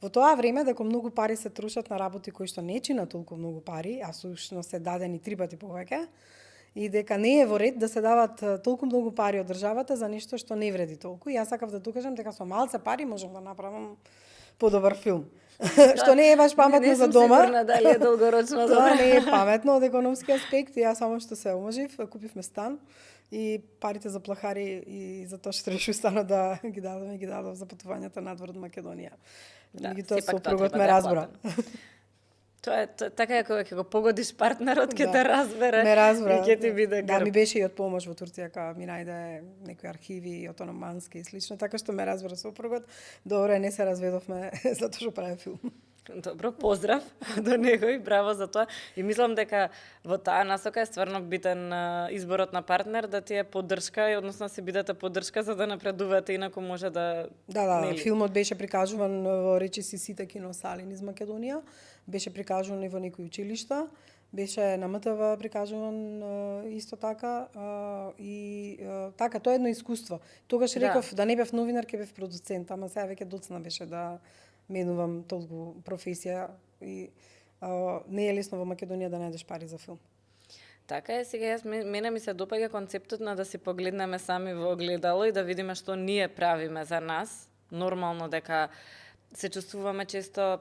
во тоа време дека многу пари се трошат на работи кои што не чинат толку многу пари, а сушно се дадени 3 пати повеќе, и дека не е во ред да се дават толку многу пари од државата за нешто што не вреди толку. И јас сакав да докажам дека со малце пари можам да направам подобар филм. Што не е баш паметно за дома. Не сум сигурна дали е долгорочно добро. Тоа не е паметно од економски аспект. Јас само што се омажив, купивме стан и парите за плахари и за тоа што решу станот да ги дадов за патувањата надвор од Македонија. Да, Меѓутоа сепак тоа сопругот треба ме да е разбра. Така е кога ќе го погодиш партнерот, ќе Да. те разбере Ме разбра. и ќе ти биде Да, грб. ми беше и од помош во Турција, кога ми најде некои архиви отономански и слично, така што ме разбра сопругот. Добро, не се разведовме затоа што прави филм. Добро, поздрав до него и браво за тоа. И мислам дека во таа насока е стварно битен изборот на партнер, да ти е поддршка и односно се бидете поддршка за да напредувате, инаку може да Да, нели? филмот беше прикажуван во речиси сите киносали низ Македонија, беше прикажуван и во некои училишта, беше на МТВ прикажуван исто така и така, тоа е едно искуство. Тогаш реков да не бев новинар, ќе бев продуцент, ама сега веќе доцна беше да менувам толку професија и не е лесно во Македонија да најдеш пари за филм. Така е, сега мене ми се допаѓа концептот на да си погледнеме сами во огледало и да видиме што ние правиме за нас. Нормално дека се чувствуваме често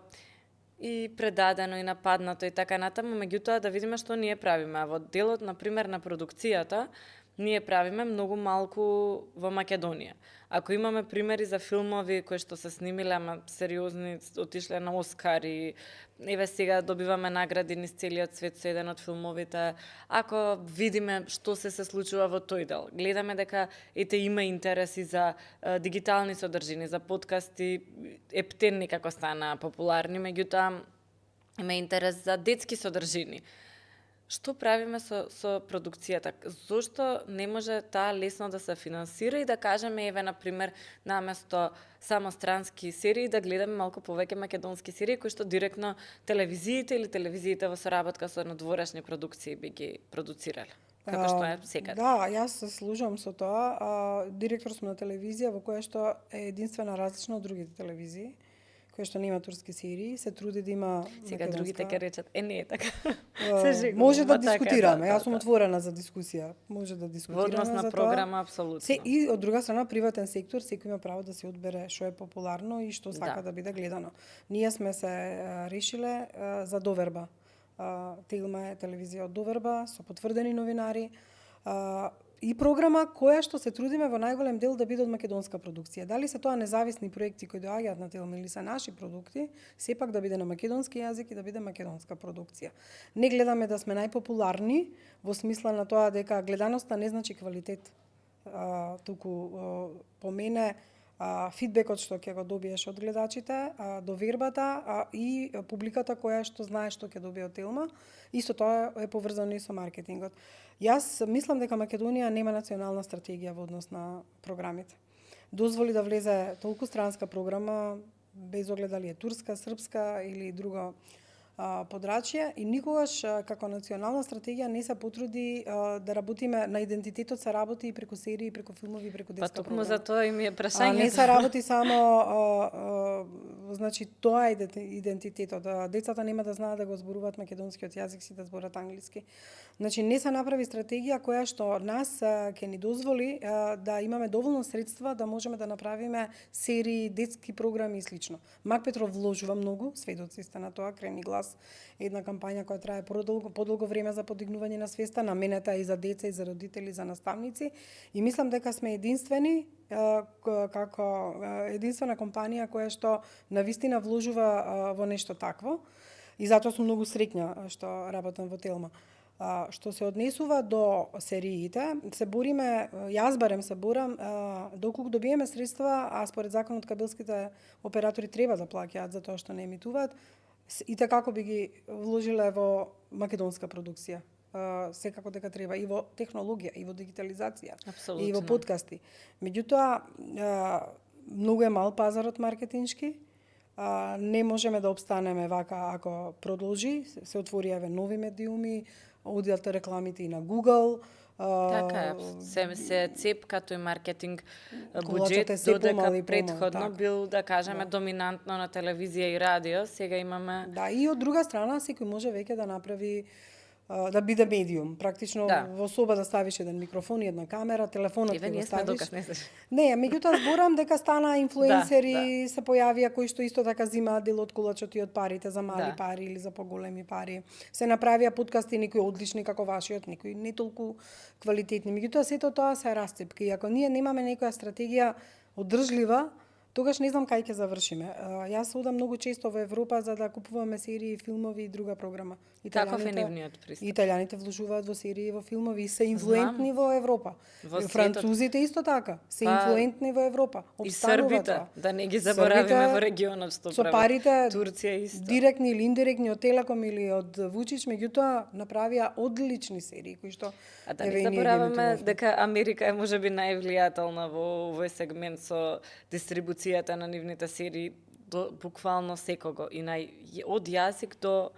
и предадено и нападнато и така натаму, меѓутоа да видиме што ние правиме. А во делот, например, на продукцијата, ние правиме многу малку во Македонија. Ако имаме примери за филмови кои што се снимиле, ама сериозни, отишле на Оскар и еве сега добиваме награди низ целиот свет со еден од филмовите, ако видиме што се случува во тој дел, гледаме дека ете има интереси за дигитални содржини, за подкасти, ептен некако стана популарни, меѓутоа има интерес за детски содржини. Што правиме со продукцијата? Зошто не може таа лесно да се финансира и да кажеме, еве, например, наместо само странски серии, да гледаме малку повеќе македонски серии, кои што директно телевизиите или телевизиите во соработка со надворешни продукции би ги продуцирале? Како што е секаде. Да, јас се служам со тоа. Директор сум на телевизија во која што е единствена различна од другите телевизии, која што нема турски серии, се труди да има Сега македонска. другите ќе речат, не е така. Може да така, дискутираме. да, Јас сум да. отворена за дискусија. Може да Во дискутираме однос за на тоа. програма, апсолутно. И од друга страна, приватен сектор, секој има право да се одбере што е популарно и што сака Да. да биде гледано. Ние сме се решиле за доверба. Телма е телевизија од доверба, со потврдени новинари. И програма која што се трудиме во најголем дел да биде од македонска продукција. Дали се тоа независни проекти кои доаѓаат на Телма или се наши продукти, сепак да биде на македонски јазик и да биде македонска продукција. Не гледаме да сме најпопуларни во смисла на тоа дека гледаноста не значи квалитет. Туку по мене фидбекот што ќе го добиеш од гледачите, довербата и публиката која што знае што ќе добие од Телма, исто тоа е поврзано и со маркетингот. Јас мислам дека Македонија нема национална стратегија во однос на програмите. Дозволи да влезе толку странска програма, без оглед дали е турска, српска или друго подрачје, и никогаш како национална стратегија не се потруди да работиме на идентитетот, се работи и преку серии, и преку филмови, и преку Па детска токму програма. за тоа и ми е прашањето. Не се работи само значи тоа е идентитетот. Децата нема да знаат да го зборуваат македонскиот јазик, си да зборат англиски. Значи не се направи стратегија која што нас ќе ни дозволи да имаме доволно средства да можеме да направиме серии, детски програми и слично. Мак Петров вложува многу, сведоци сте на тоа, Крени глас, една кампања која трае подолго време за подигнување на свеста, наменета и за деца, и за родители, и за наставници. И мислам дека сме единствени како единствена компанија која што навистина вложува во нешто такво. И затоа сум многу среќна што работам во Телма. Што се однесува до сериите, се бориме, јас барем се борам, доколку добиеме средства, а според законот кабелските оператори треба да плаќаат за тоа што не емитуваат, и како би ги вложиле во македонска продукција. Секако дека треба и во технологија, и во дигитализација, Апсолутно. и во подкасти. Меѓутоа, многу е мал пазарот маркетиншки, не можеме да обстанеме вака ако продолжи, се отвори нови медиуми, одиат рекламите и на Google. Така е, се цеп като и маркетинг Колачот буџет, е се помал додека и помал, предходно така. бил, да кажеме, доминантно на телевизија и радио, сега имаме... Да, и од друга страна, секој може веќе да направи да биде медиум. Практично Да. во соба да ставиш еден микрофон и една камера, телефонот Еве, ќе го ние сме ставиш. доказ, не знаеш. Не, меѓутоа зборам дека стана инфлуенсери, Да, се појавија кои што исто така зимаат дел од колачот и од парите за мали Да. пари или за поголеми пари. Се направија подкасти, некои одлични како вашиот, некои не толку квалитетни. Меѓутоа сето тоа се расцепки. И ако ние немаме некоја стратегија одржлива, тогаш не знам кај ќе завршиме. Јас одам многу често во Европа за да купуваме серии, филмови и друга програма. Каков е нивниот пристап? Италијаните вложуваат во серии и во филмови и се инфлуентни во Европа. Во Французите исто така, се инфлуентни во Европа. И србите, да не ги заборавиме во регионот што со парите Турција исто. Директни или индиректни од Телеком или од Вучич, меѓутоа направија одлични серии кои што А да не забораваме дека Америка е можеби највлијателна во овој сегмент со дистрибуцијата на нивните серии до буквално секого и од јазик до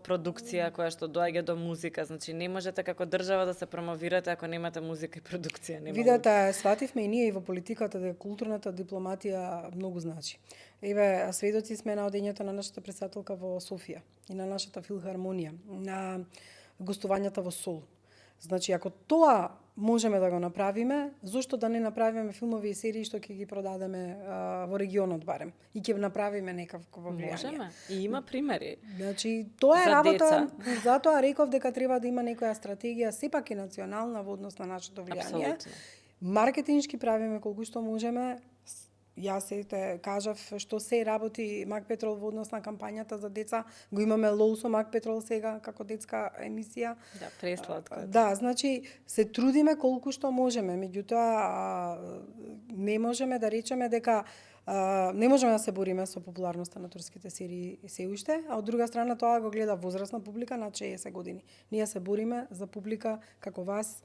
продукција која што доаѓа до музика, значи не можете како држава да се промовирате ако немате музика и продукција. Видете, свативме и ние и во политиката дека културната дипломатија многу значи. Еве, сведоци сме на одењето на нашата претседателка во Софија и на нашата филхармонија, на гостувањата во Сол. Значи, ако тоа можеме да го направиме, зошто да не направиме филмови и серии што ќе ги продадеме во регионот барем и ќе направиме некакво влијание. Можеме. И има примери. Значи, тоа е за работа, деца. затоа реков дека треба да има некоја стратегија сепак и национална во однос на нашето влијание. Апсолутно. Маркетиншки правиме колку што можеме. Јас те кажав што се работи Мак Петрол во однос на кампањата за деца. Го имаме Лоу со Мак Петрол сега како детска емисија. Да, пресладко. Да, значи се трудиме колку што можеме, меѓутоа не можеме да речеме дека не можеме да се бориме со популарноста на турските серии се уште, а од друга страна тоа го гледа возрастна публика на 60 години. Ние се бориме за публика како вас,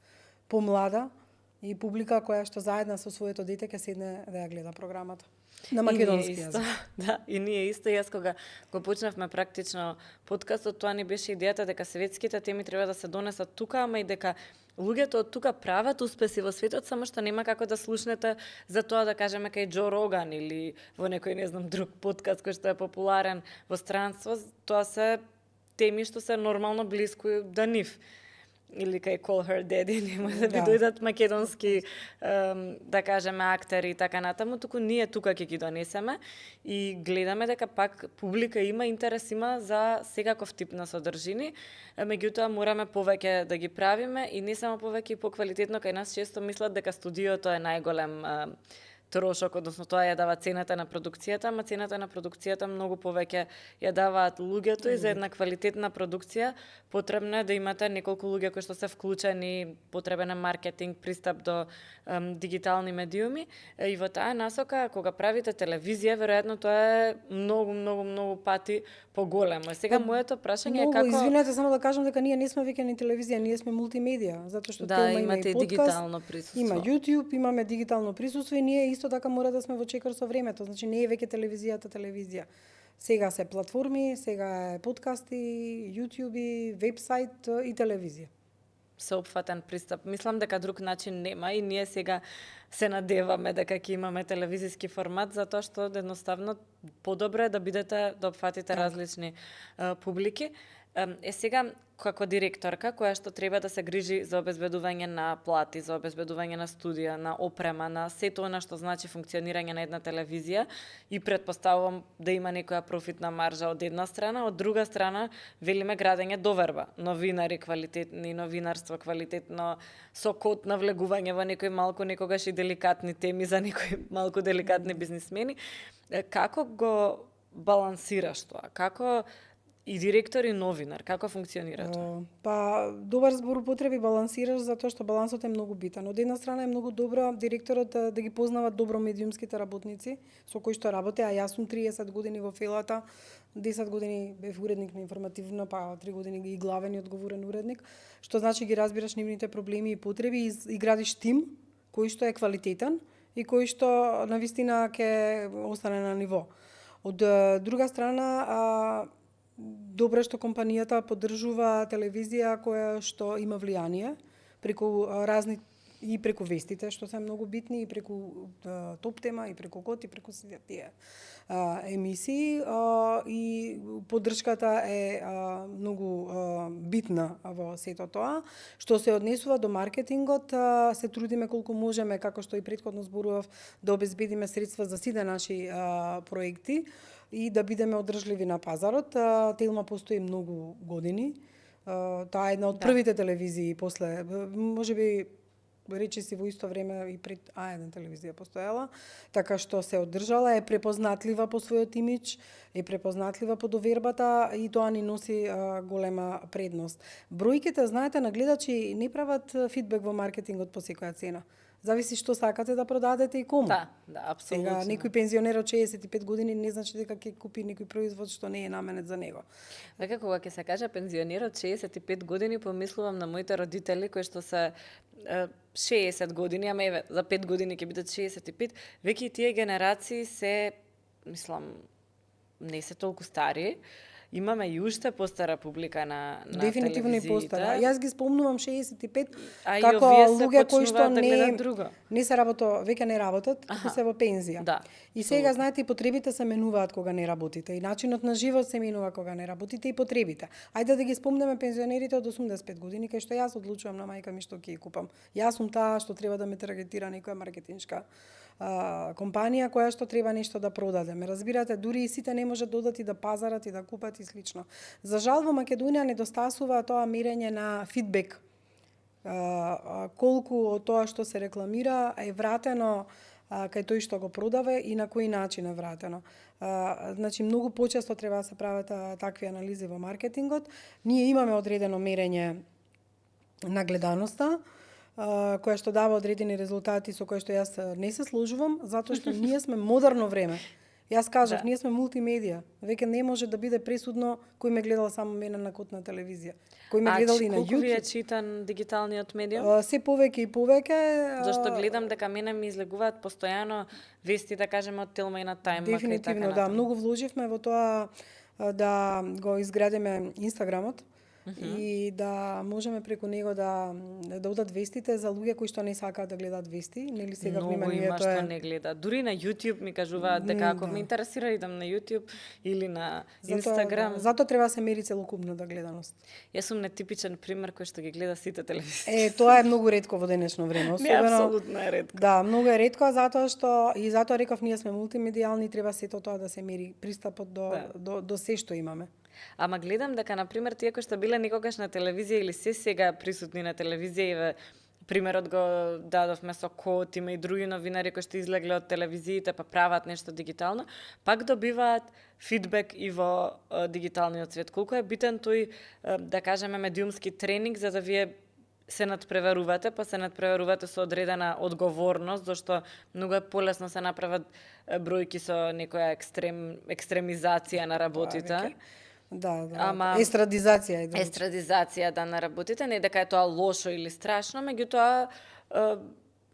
помлада, и публика која што заедно со своето дете ќе седне да ја гледа програмата на македонски јазик. Да, и ние исто, јас кога го почнавме практично подкастот, тоа ни беше идејата дека светските теми треба да се донесат тука, ама и дека луѓето од тука прават успеси во светот, само што нема како да слушнете за тоа да кажеме кај Џо Роган или во некој не знам друг подкаст кој што е популарен во странство, тоа се теми што се нормално блиску до нив. Или кај Call Her Daddy, нема да ви дојдат македонски, да кажеме, актери и така натаму, туку ние тука ќе ги донесеме и гледаме дека пак публика има интерес, има за секаков тип на содржини, меѓутоа мораме повеќе да ги правиме и не само повеќе и поквалитетно, кај нас често мислат дека студиото е најголем трошок, односно тоа ја дава цената на продукцијата, ама цената на продукцијата многу повеќе ја даваат луѓето и за една квалитетна продукција потребно е да имате неколку луѓе кои што се вклучени, потребен е маркетинг, пристап до дигитални медиуми и во таа насока кога правите телевизија, веројатно тоа е многу пати поголемо. Сега моето прашање е како Извинете, само да кажам дека ние не сме веќе ни телевизија, ние сме мултимедија, затоа што Телма има и и подкаст, дигитално присуство. Има YouTube, имаме дигитално присуство и ние исто така мора да сме во чекор со времето. Значи не е веќе телевизија. Сега се платформи, сега е подкасти, YouTube, вебсайт и телевизија. Сеопфатен пристап. Мислам дека друг начин нема и ние сега се надеваме дека ќе имаме телевизиски формат затоа што едноставно подобро е да бидете да опфатите различни публики. Сега како директорка која што треба да се грижи за обезбедување на плати, за обезбедување на студија, на опрема, на сето она што значи функционирање на една телевизија и предпоставувам да има некоја профитна маржа од една страна, од друга страна велиме градење доверба, новинари квалитетни, новинарство квалитетно, со код навлегување во некои малку некогаш и деликатни теми за некои малку деликатни бизнисмени. Како го балансираш тоа? Како и директор и новинар, како функционира тоа? Па, добар збор употреби балансираш затоа што балансот е многу битен. Од една страна е многу добро директорот да ги познава добро медиумските работници со кои што работи, а јас сум 30 години во филата, 10 години бев уредник на информативно, па 3 години и главен и одговорен уредник, што значи ги разбираш нивните проблеми и потреби и градиш тим кој што е квалитетен и кој што навистина ќе остане на ниво. Од друга страна, добро што компанијата поддржува телевизија која што има влијание преку разни и преку вестите што се многу битни и преку топ тема и преку код и преку сите тие емисии и поддршката е многу битна во сето тоа. Што се однесува до маркетингот, се трудиме колку можеме, како што и претходно зборував, да обезбедиме средства за сите наши проекти и да бидеме одржливи на пазарот. Телма постои многу години. Таа е една од првите телевизии после, можеби речиси во исто време и пред А1 телевизија постоела, така што се одржала, е препознатлива по својот имидж, е препознатлива по довербата и тоа ни носи голема предност. Бројките, знаете, на гледачи не прават фидбек во маркетингот по секоја цена. Зависи што сакате да продадете и кому. Да, апсолутно. Сега, некој пензионер од 65 години не значи дека ќе купи некој производ што не е наменет за него. Веќе кога ќе се каже пензионер од 65 години, помислувам на моите родители кои што се 60 години, ама еве, за 5 години ќе бидат 65, веќе и тие генерации се, мислам, не се толку стари. Имаме и уште постара публика на Дефинитивно и постара. Јас ги спомнувам 65 а како луѓе кои што да друго. не се веќе не работат, како се во пензија. Да, и сега знаете и потребите се менуваат кога не работите, и начинот на живот се менува кога не работите и потребите. Ајде да ги спомнеме пензионерите од 85 години кај што јас одлучувам на мајка ми што ќе ја купам. Јас сум таа што треба да ме таргетира некоја маркетиншка компанија која што треба нешто да продаде. Ме разбирате, дури и сите не можат да одат и да пазарат и да купат и слично. За жал во Македонија недостасува тоа мерење на фидбек. Колку од тоа што се рекламира е вратено кај тој што го продава и на кој начин е вратено. Значи, многу почесто треба да се прават такви анализи во маркетингот. Ние имаме одредено мерење на гледаноста, која што дава одредени резултати со кои што јас не се сложувам, затоа што ние сме модерно време. Јас кажав, ние сме мултимедија. Веќе не може да биде пресудно кој ме гледал само мене на котна телевизија. Кој ме гледал и на YouTube. Колку ви е читан дигиталниот медиум? Се повеќе и повеќе. Зашто гледам дека мене ми излегуваат постојано вести, да кажеме, од Телма и на Тајм. Дефинитивно, да. Многу вложивме во тоа да го изградиме Инстаграмот. И да можеме преку него да одат вестите за луѓе кои што не сакаат да гледаат вести, нели сега вниманието е. Многу има што не гледа. Дури на YouTube ми кажуваат дека ако ме интересира идам на YouTube или на Instagram. Затоа треба да се мери целокупната гледаност. Јас сум нетипичен пример кој што ги гледа сите телевизии. Тоа е многу ретко во денешно време, особено. Не, апсолутно е ретко. Да, многу е ретко затоа што и затоа реков ние сме мултимедијални, треба сето тоа да се мери, пристапот до се што имаме. Ама гледам дека, например, тие кои што биле никогаш на телевизија или се сега присутни на телевизија, примерот го дадовме со Кот, има и други новинари кои што излегле од телевизиите па прават нешто дигитално, пак добиваат фидбек и во дигиталниот свет. Колку е битен тој, да кажеме, медиумски тренинг за да вие се надпреварувате, па се надпреварувате со одредена одговорност, зашто многу е полесно се направат бројки со некоја екстремизација на работите. Да. Ама естрадизација е. Естрадизација на работите, не дека е тоа лошо или страшно, меѓутоа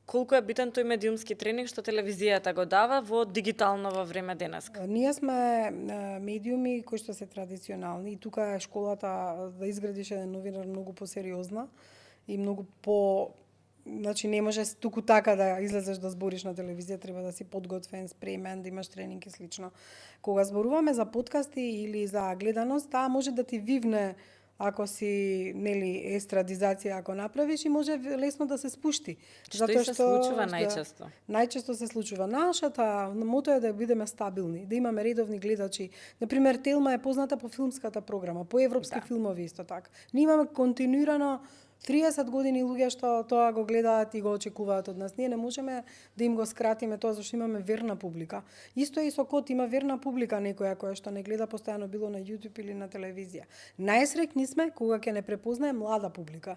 колку е битен тој медиумски тренинг што телевизијата го дава во дигитално во време денеска. Ние сме медиуми кои што се традиционални и тука е школата да изградиш еден новинар многу посериозна и многу Значи не може туку така да излезеш да збориш на телевизија, треба да си подготвен, спремен, да имаш тренинг и слично. Кога зборуваме за подкасти или за гледаност, таа може да ти вивне ако си, нели, естрадизација ако направиш и може лесно да се спушти. Што и се случува најчесто? Најчесто се случува. Нашата мото е да бидеме стабилни, да имаме редовни гледачи. Например, Телма е позната по филмската програма, по европски филмови исто така. Ние имаме континуирано 30 години луѓе што тоа го гледаат и го очекуваат од нас. Ние не можеме да им го скратиме тоа зашто имаме верна публика. Исто и со Кот има верна публика некоја која што не гледа постојано било на YouTube или на телевизија. Најсреќни сме кога ќе не препознае млада публика.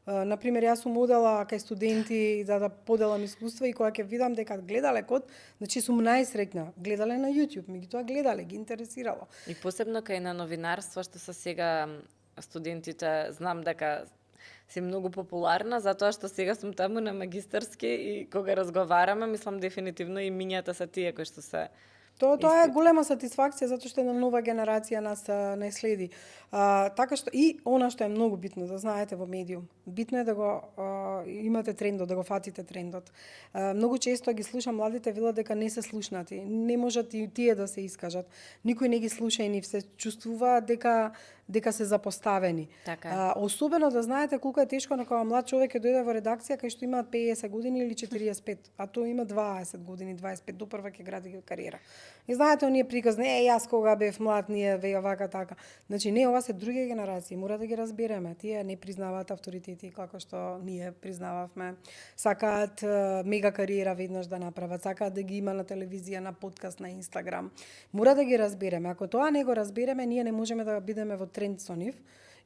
Например, јас сум одела кај студенти да поделам искуства и кога ќе видам дека гледале Кот, значи сум најсреќна. Гледале на YouTube, меѓутоа гледале, ги интересирало. И посебно кај на новинарство што се сега студентите, знам дека си многу популарна, затоа што сега сум таму на магистарски и кога разговараме, мислам дефинитивно и минјата се тие кои што се Тоа е голема сатисфакција затоа што една нова генерација нас не следи. Така што и она што е многу битно да знаете во медиум. Битно е да го имате трендот, да го фатите трендот. Многу често ги слушам младите велат дека не се слушнати. Не можат и тие да се искажат. Никој не ги слуша и ни се чувствува дека дека се запоставени. Така. Особено да знаете колку е тешко на кога млад човек ќе дојде во редакција кај што има 50 години или 45, а тој има 20 години, 25, допрва ќе гради кариера. И знаете оние приказни, јас кога бев млад, ние веја вака така. Значи не, ова се други генерации, мора да ги разбереме. Тие не признаваат авторитети како што ние признававме. Сакаат мега кариера веднаш да направат, сакаат да ги има на телевизија, на подкаст, на Инстаграм. Мора да ги разбереме. Ако тоа не го разбереме, ние не можеме да бидеме во тренд со нив.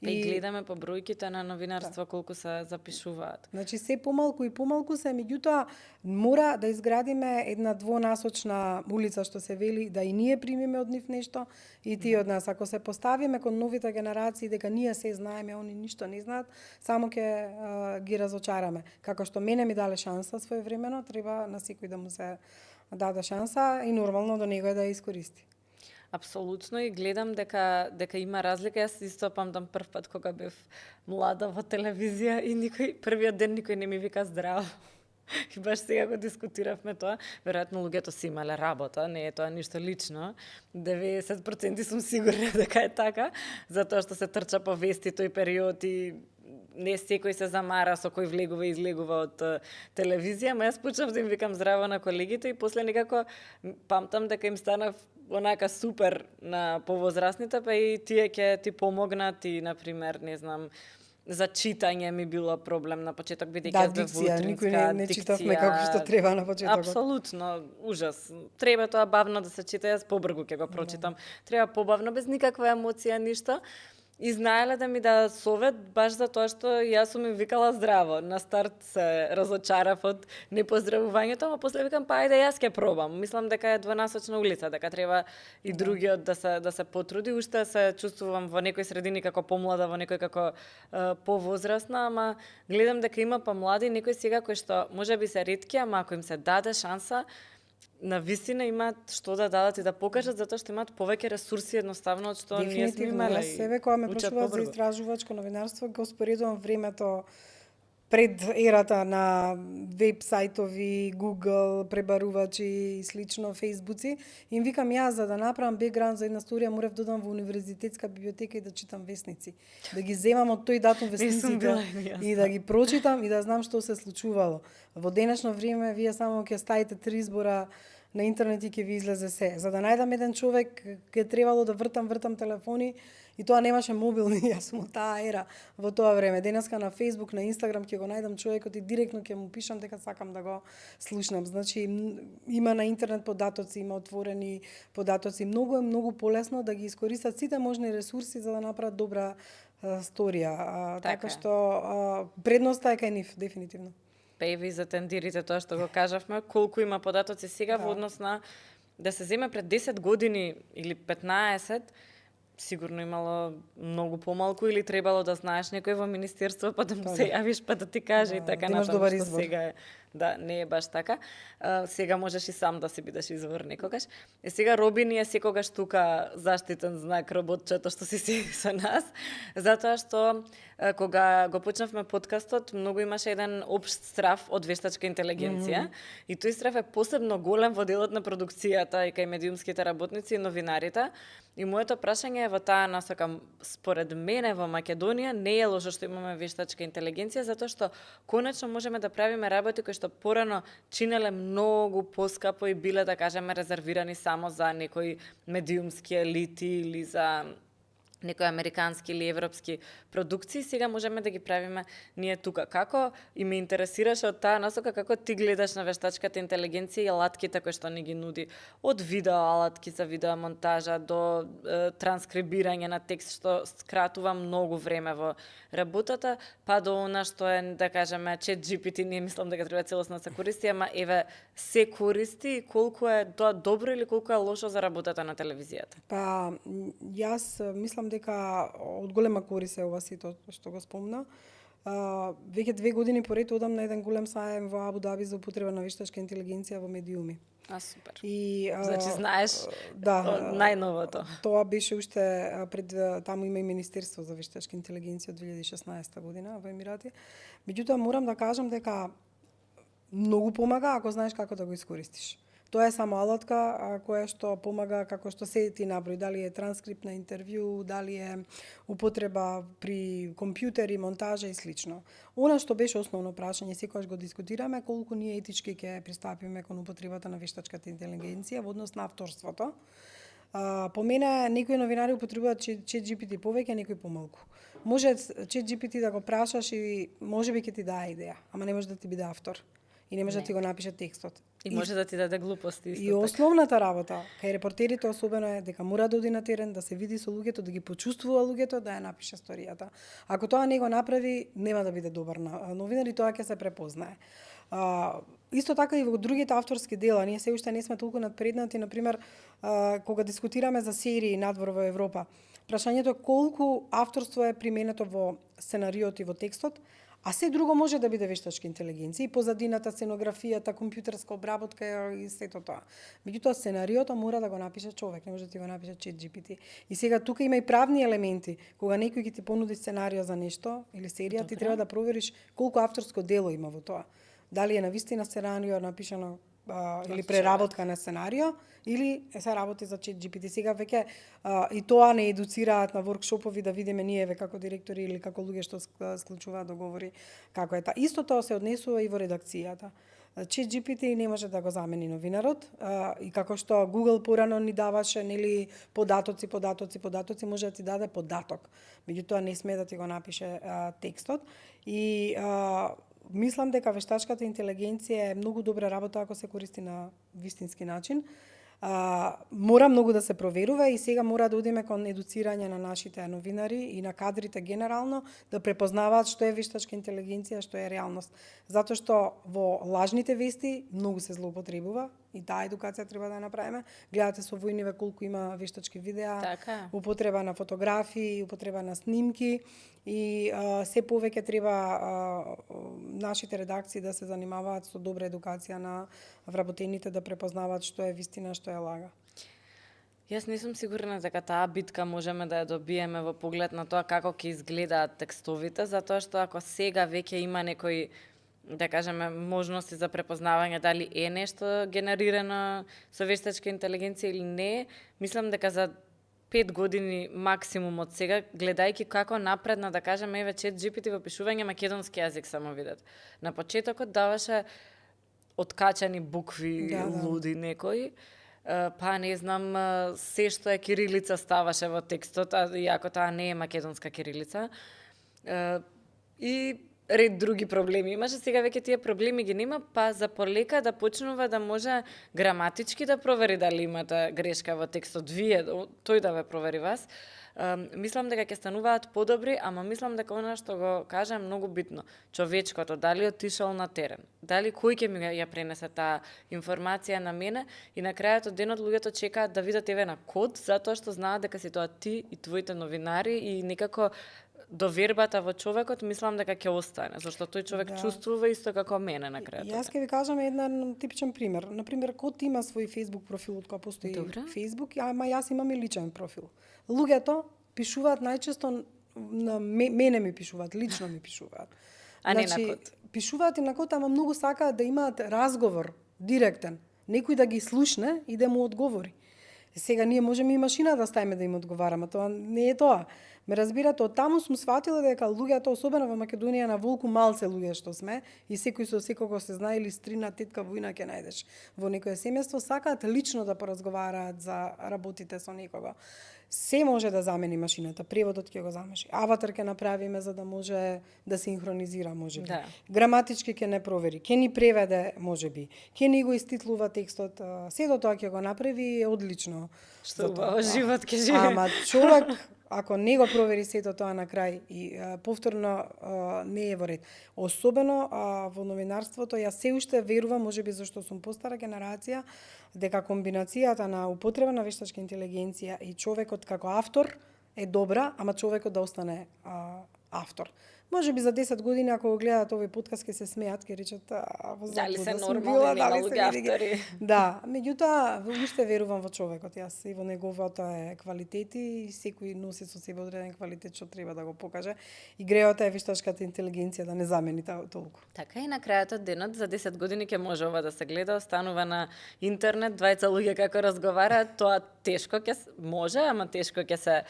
И гледаме по бројките на новинарство колку се запишуваат. Значи се помалку и помалку се, меѓутоа мора да изградиме една двонасочна улица што се вели, да и ние примиме од нив нешто и тие од нас. Ако се поставиме кон новите генерации дека ние се знаеме, они ништо не знаат, само ќе ги разочараме. Како што мене ми дале шанса своевремено, треба на секој да му се даде шанса и нормално до него да ја искористи. Апсолутно, и гледам дека има разлика. Јас исто памтам прв пат кога бев млада во телевизија и првиот ден никој не ми вика здраво. И баш сега го дискутиравме тоа. Веројатно луѓето си имале работа, не е тоа ништо лично. 90% сум сигурна дека е така, затоа што се трча по вести тој период и не секој се замара со кој влегува и излегува од телевизија, ма јас почнав да им викам здраво на колегите и после некако памтам дека им станав онака супер на повозрастните, па и тие ќе ти помогнат и, например, не знам, за читање ми било проблем на почеток, бидејќи јас бев во утринска никој не читавме како што треба на почетокот. Апсолутно, ужас. Треба тоа бавно да се чита, јас побргу ќе го прочитам. Треба побавно, без никаква емоција, ништо. И знаеле да ми дадат совет баш за тоа што јас сум им викала здраво. На старт се разочарав од непоздравувањето, а после викам па ајде јас ќе пробам. Мислам дека е двонасочна улица, дека треба и другиот да се потруди. Уште се чувствувам во некој средини како помлада, во некој како повозрастна, ама гледам дека има па млади некои сега кои што можеби се ретки, ама ако им се даде шанса, на вистина имаат што да дадат и да покажат, затоа што имаат повеќе ресурси едноставно од што ние сме имале. Јас себе кога ме прашуваат за истражувачко новинарство, го споредувам времето пред ерата на веб сајтови, Google, пребарувачи и слично, фејсбуци. Им викам јас за да направам бекграунд за една сторија, морав да одам во универзитетска библиотека и да читам весници. Да ги земам од тој датум весниците и да ги прочитам и да знам што се случувало. Во денешно време вие само ќе ставите 3 избора на интернет и ќе ви излезе се. За да најдам еден човек, ќе требало да вртам телефони и тоа немаше мобилни, јас сум од таа ера во тоа време. Денеска на Facebook, на Instagram ќе го најдам човекот и директно ќе му пишам дека сакам да го слушнам. Значи има на интернет податоци, има отворени податоци. Многу полесно да ги искористат сите можни ресурси за да направат добра сторија. Така што предноста е кај нив дефинитивно. Еве за тендирите тоа што го кажавме, колку има податоци сега во однос на да се земе пред 10 години или 15, сигурно имало многу помалку или требало да знаеш некој во министерство па да му се јавиш па да ти каже и така натаму, што сега е. Да, не е баш така. Сега можеш и сам да си бидеш извор некогаш. И сега Роби ни е секогаш тука заштитен знак роботчето што си седи со нас, затоа што кога го почнавме подкастот, многу имаше еден општ страф од вештачка интелигенција и тој страф е посебно голем во делот на продукцијата и кај медиумските работници и новинарите. И моето прашање е во таа насока. Според мене во Македонија не е лошо што имаме вештачка интелигенција, затоа што конечно можеме да правиме работи кои што порано чинеле многу поскапо и биле, да кажеме, резервирани само за некои медиумски елити или за некои американски или европски продукции, сега можеме да ги правиме ние тука. Како и ме интересираше од таа насока како ти гледаш на вештачката интелигенција и алатките кои што ни ги нуди, од видео алатки за видеомонтажа до транскрибирање на текст што скратува многу време во работата, па до она што е, да кажеме, ChatGPT, не мислам дека треба целосно да се користи, ама еве се користи и колку е тоа добро или колку е лошо за работата на телевизијата. Па јас мислам дека од голема корист е ова сето што го спомна. Веќе 2 години поред одам на еден голем саем во Абу Даби за употреба на вештачка интелигенција во медиуми. Супер. И значи знаеш најновото. Тоа беше уште пред таму има и Министерство за вештачка интелигенција од 2016 година во Емирати. Меѓутоа морам да кажам дека многу помага ако знаеш како да го искористиш. Тоа е само алатка која што помага, како што се ти наброи, дали е транскрипт на интервју, дали е употреба при компјутери, монтажа и слично. Она што беше основно прашање, секогаш го дискутираме, колку ние етички ќе пристапиме кон употребата на вештачката интелигенција во однос на авторството. По мене, некои новинари употребуваат ChatGPT повеќе, некои помалку. Може ChatGPT да го прашаш и можеби ќе ти дае идеја, ама не може да ти биде автор. И не може да ти го напише текстот. И може да ти даде глупости исто И така. основната работа, кај репортерите особено е дека мора да оди на терен, да се види со луѓето, да ги почувствува луѓето, да ја напише сторијата. Ако тоа не го направи, нема да биде добар новинар и тоа ќе се препознае. Исто така и во другите авторски дела, ние се уште не сме толку надпреднати, например, кога дискутираме за серии надвор во Европа. Прашањето е колку авторство е применето во сценариот и во текстот, а се друго може да биде вештачка интелигенција, и позадината, сценографијата, компјутерска обработка и сето тоа. Меѓутоа, сценариото мора да го напише човек, не може да ти го напише ChatGPT. И сега тука има и правни елементи. Кога некој ќе ти понуди сценарио за нешто или серија, ти треба да провериш колку авторско дело има во тоа. Дали е навистина сценарио напишано или преработка на сценарио, или се работи за ChatGPT. Сега веќе и тоа не едуцираат на воркшопови да видиме ние како директори или како луѓе што склучуваат договори како е та. Исто тоа се однесува и во редакцијата. ChatGPT не може да го замени новинарот и како што Google порано ни даваше нели податоци, може да ти даде податок. Меѓутоа не сме да ти го напише текстот и мислам дека вештачката интелигенција е многу добра работа ако се користи на вистински начин. Мора многу да се проверува и сега мора да одиме кон едуцирање на нашите новинари и на кадрите генерално да препознаваат што е вештачка интелигенција, што е реалност. Затоа што во лажните вести многу се злоупотребува и таа едукација треба да ја направиме. Гледате со војниве колку има вештачки видеа, Така. употреба на фотографии, употреба на снимки и се повеќе треба нашите редакции да се занимаваат со добра едукација на вработените да препознаваат што е вистина, што е лага. Јас не сум сигурна дека таа битка можеме да ја добиеме во поглед на тоа како ќе изгледаат текстовите, затоа што ако сега веќе има некои, да кажеме, можности за препознавање дали е нешто генерирано со вештачка интелигенција или не, мислам дека за 5 години максимум од сега, гледајќи како напредна, да кажеме, еве ChatGPT во пишување македонски јазик само видат. На почетокот даваше откачани букви, луди некои, па не знам, се што е кирилица ставаше во текстот, иако таа не е македонска кирилица. И ред други проблеми имаше, сега веќе тие проблеми ги нема, па за полека да почнува да може граматички да провери дали имате грешка во текстот, вие, тој да ве провери вас. Мислам дека ќе стануваат подобри, ама мислам дека она што го кажа е многу битно. Човечкото, дали отишол на терен, дали кој ќе ми ја пренесе таа информација на мене и на крајот од денот луѓето чекаат да видат еве на код, затоа што знаат дека си тоа ти и твоите новинари и некако довербата во човекот мислам дека ќе остане, зашто тој човек чувствува исто како мене на крајот. Јас ќе ви кажам еден типичен пример. Например, код има свој Facebook профил од кога постои Facebook, ама јас имам и личен профил. Луѓето пишуваат најчесто на мене ми пишуваат, лично ми пишуваат. А не на код. Пишуваат и на код, ама многу сакаат да имаат разговор директен. Некој да ги слушне и да му одговори. Сега ние можеме и машина да ставиме да им одговараме, тоа не е тоа. Ме разбирате, од таму сум сватила дека луѓето, особено во Македонија, на волку малце луѓе што сме, и секој со секого се знае или стрина, тетка, војна ќе најдеш во некое семејство, сакаат лично да поразговараат за работите со некого. Се може да замени машината, преводот ќе го замени. Аватар ќе направиме за да може да синхронизира, можеби. Да. Граматички ќе не провери, ќе ни преведе, можеби. Ќе ни го иститлува текстот, сето тоа ќе го направи и одлично. Што убаво живот ќе живее. Ама човек ако не го провери сето тоа на крај и повторно не е во ред. Особено во новинарството, јас се уште верувам, можеби зашто сум постара генерација, дека комбинацијата на употреба на вештачка интелигенција и човекот како автор е добра, ама човекот да остане автор. Може би за 10 години ако го гледаат овој подкаст ќе се смеат, ќе речат Дали се сум нормални, била, нема дали се луѓе види ги. автори. Да, меѓутоа уште верувам во човекот јас и во неговото квалитети и секој носи со себе одреден квалитет што треба да го покаже. И греото е вештачката интелигенција да не замени толку. Така и на крајот од денот за 10 години ќе може ова да се гледа, останува на интернет, двајца луѓе како разговараат, тоа тешко ќе може, ама тешко ќе се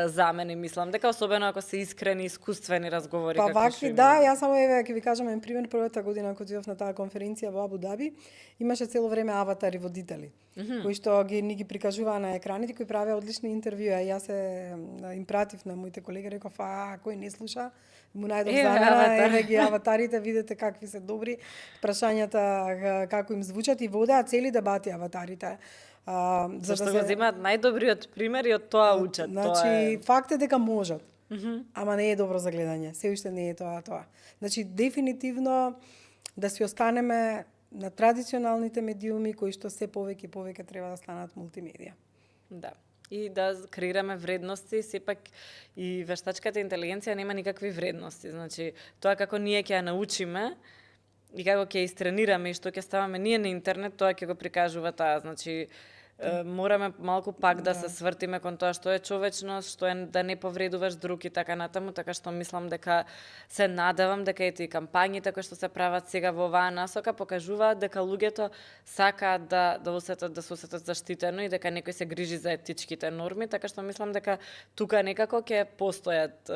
замени, мислам дека особено ако се искрени, искуствени разговори Па како вакви, што да, имаме. јас само еве ќе ви кажам еден пример, првата година кога отидов на таа конференција во Абу Даби, имаше цело време аватари водители, кои што ни ги прикажуваа на екраните, кои правеа одлични интервјуа. Јас се им пратив на моите колеги, реков, кој не слуша, му најдов замена, еве ги аватарите, видете какви се добри, прашањата како им звучат и водеа цели дебати аватарите. Зашто го земаат најдобриот пример и од тоа учат. Значи, факт е дека можат. Ама не е добро за гледање. Се уште не е тоа. Значи, дефинитивно да си останеме на традиционалните медиуми кои што се повеќе и повеќе треба да станат мултимедија. Да. И да креираме вредности, сепак и вештачката интелигенција нема никакви вредности. Значи, тоа како ние ќе ја научиме и како ќе истренираме и што ќе ставаме ние на интернет, тоа ќе го прикажува таа. Значи, мораме малку пак да се свртиме кон тоа што е човечност, што е да не повредуваш друг и така натаму, така што мислам дека се надевам дека ете и кампањите кои што се прават сега во оваа насока покажуваат дека луѓето сакаат да осетат да се осетат заштитено и дека некој се грижи за етичките норми, така што мислам дека тука некако ќе постојат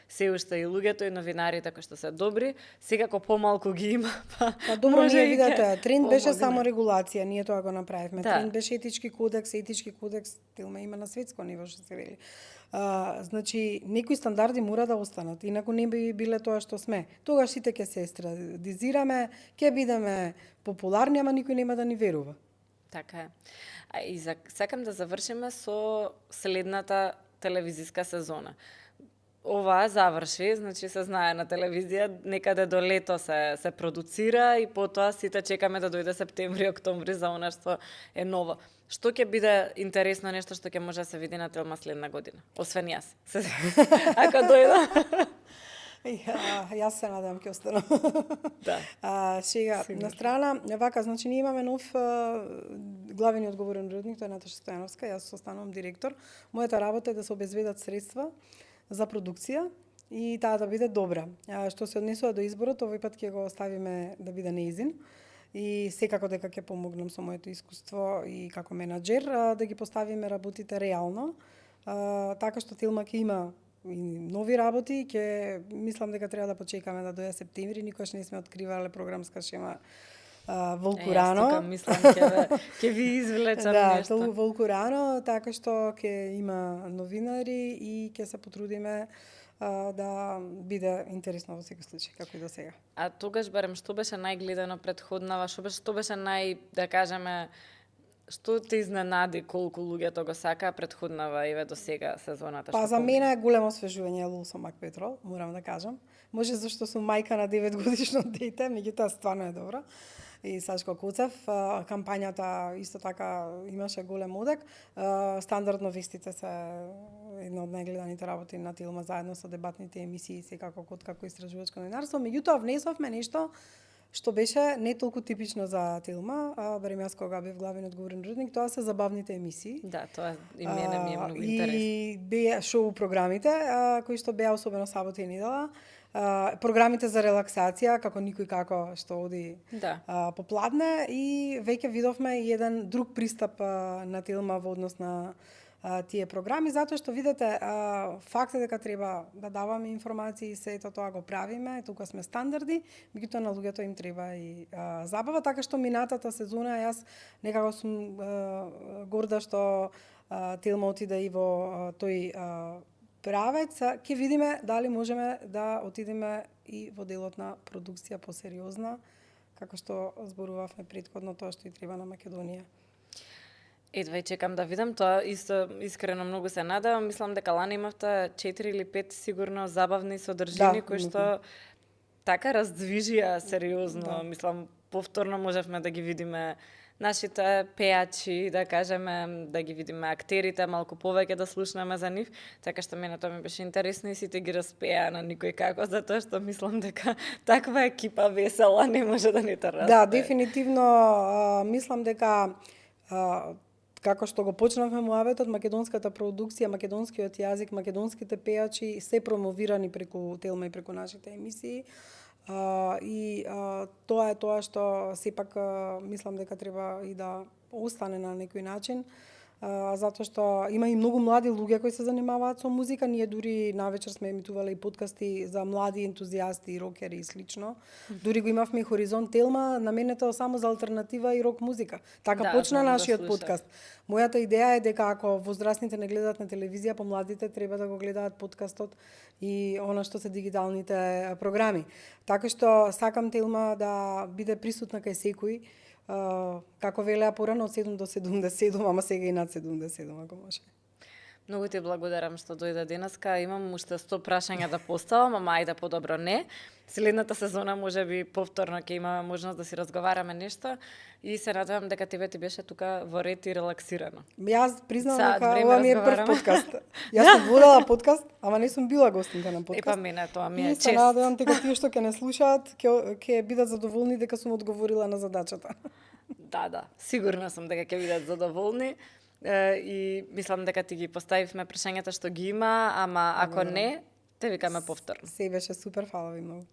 се уште и луѓето и новинарите кои што се добри, секако помалку ги има, Па добро, може ние и видете, тренд беше помогне. само регулација, ние тоа го направивме. Да. Тренд беше етички кодекс, телма има на светско ниво што се вели. Значи, некои стандарди мора да останат, инаку не би биле тоа што сме. Тогаш сите ќе се естрадизираме, ќе бидеме популарни, ама никој нема да ни верува. Така е. Сакам да завршиме со следната телевизиска сезона. Ова заврши, значи се знае на телевизија, некаде до лето се продуцира и потоа сите чекаме да дојде септември, октомври за она што е ново. Што ќе биде интересно нешто што ќе може да се види на Телма следна година? Освен јас. Ако дојдам. Јас се надам ќе останам. Да. Сега, Сигурно. на страна, вака, значи ние имаме нов главен и одговорен уредник, тоа е Наташа Стојановска, јас останувам директор. Мојата работа е да се обезбедат средства за продукција и таа да биде добра. Што се однесува до изборот, овој пат ќе го оставиме да биде неизин. И секако дека ќе помогнам со моето искуство и како менаџер да ги поставиме работите реално. Така што Телма ќе има и нови работи, ќе мислам дека треба да почекаме да дојде септември, никош не сме откривале програмска шема Волку рано. Јас тука мислам ќе ви извлечам Да, нешто. Волку рано, така што ќе има новинари и ќе се потрудиме да биде интересно во секој случај, како и до сега. А тогаш барем што беше најгледано предходнава, што беше да кажеме, што те изненади колку луѓето го сакаа предходнава еве до сега сезоната? Па што за помни? мене е големо освежување Лул со Мак Петрол, морам да кажам. Може зашто сум мајка на 9 годишно дете, меѓутоа стварно е добро. И Сашко Куцев, кампањата исто така имаше голем одек. Стандардно вестите се една од најгледаните работи на Телма заедно со дебатните емисии секако код како истражувачко новинарство. Меѓутоа внесовме нешто што беше не толку типично за Телма, барем јас кога бев главен одговорен уредник, тоа се забавните емисии. Да, тоа и мене ми е многу интересно. И беа шоу програмите, кои што беа особено сабота и недела. Програмите за релаксација, како никој како што оди Да. попладне и веќе видовме и еден друг пристап на Телма во однос на тие програми, затоа што видите, факт е дека треба да даваме информации, сето тоа го правиме, тука сме стандарди, меѓутоа на луѓето им треба и забава, така што минатата сезона јас некако сум горда што Телма отиде и во тој правец, ќе видиме дали можеме да отидеме и во делот на продукција посериозна, како што зборувавме претходно тоа што и треба на Македонија. Едва и чекам да видам тоа, исто искрено многу се надевам, мислам дека лани имавте 4 или 5 сигурно забавни содржини кои што така раздвижија сериозно, мислам повторно можевме да ги видиме нашите пејачи, да кажеме, да ги видиме актерите, малку повеќе да слушнеме за нив, така што мене тоа ми беше интересно и сите ги распеа на никој како, затоа што мислам дека таква екипа весела не може да не те распее. Да, дефинитивно мислам дека како што го почнавме муаветот, македонската продукција, македонскиот јазик, македонските пејачи се промовирани преку Телма и преку нашите емисии. Тоа е тоа што сепак мислам дека треба и да остане на некој начин, затоа што има и многу млади луѓе кои се занимаваат со музика. Ние дури навечер сме емитувале и подкасти за млади ентузијасти, рокери и слично. Дури го имавме и Хоризонт Телма, наменето само за алтернатива и рок музика. Така Да, почна знам да нашиот слушам. подкаст. Мојата идеја е дека ако возрастните не гледаат на телевизија, помладите треба да го гледаат подкастот и она што се дигиталните програми. Така што сакам Телма да биде присутна кај секој, како велеа порано од 7 до 77, ама сега и над 77 ако може. Многу ти благодарам што дојде денеска. Имам уште 100 прашања да поставам, ама ајде подобро не. Следната сезона може би повторно ќе имаме можност да си разговараме нешто и се надевам дека тебе ти беше тука во ред и релаксирано. Јас признавам Саат дека време ова ми е прв разговараме. подкаст. Јас сум водела подкаст, ама не сум била гостинка на подкаст. Епа мене тоа ми е И се чест. надевам дека тие што ќе не слушаат, ќе бидат задоволни дека сум одговорила на задачата. Да, сигурна сум дека ќе бидат задоволни. И мислам дека ти ги поставивме прашањата што ги има, ама ако не, те викаме повторно. Се беше супер, фала ви многу.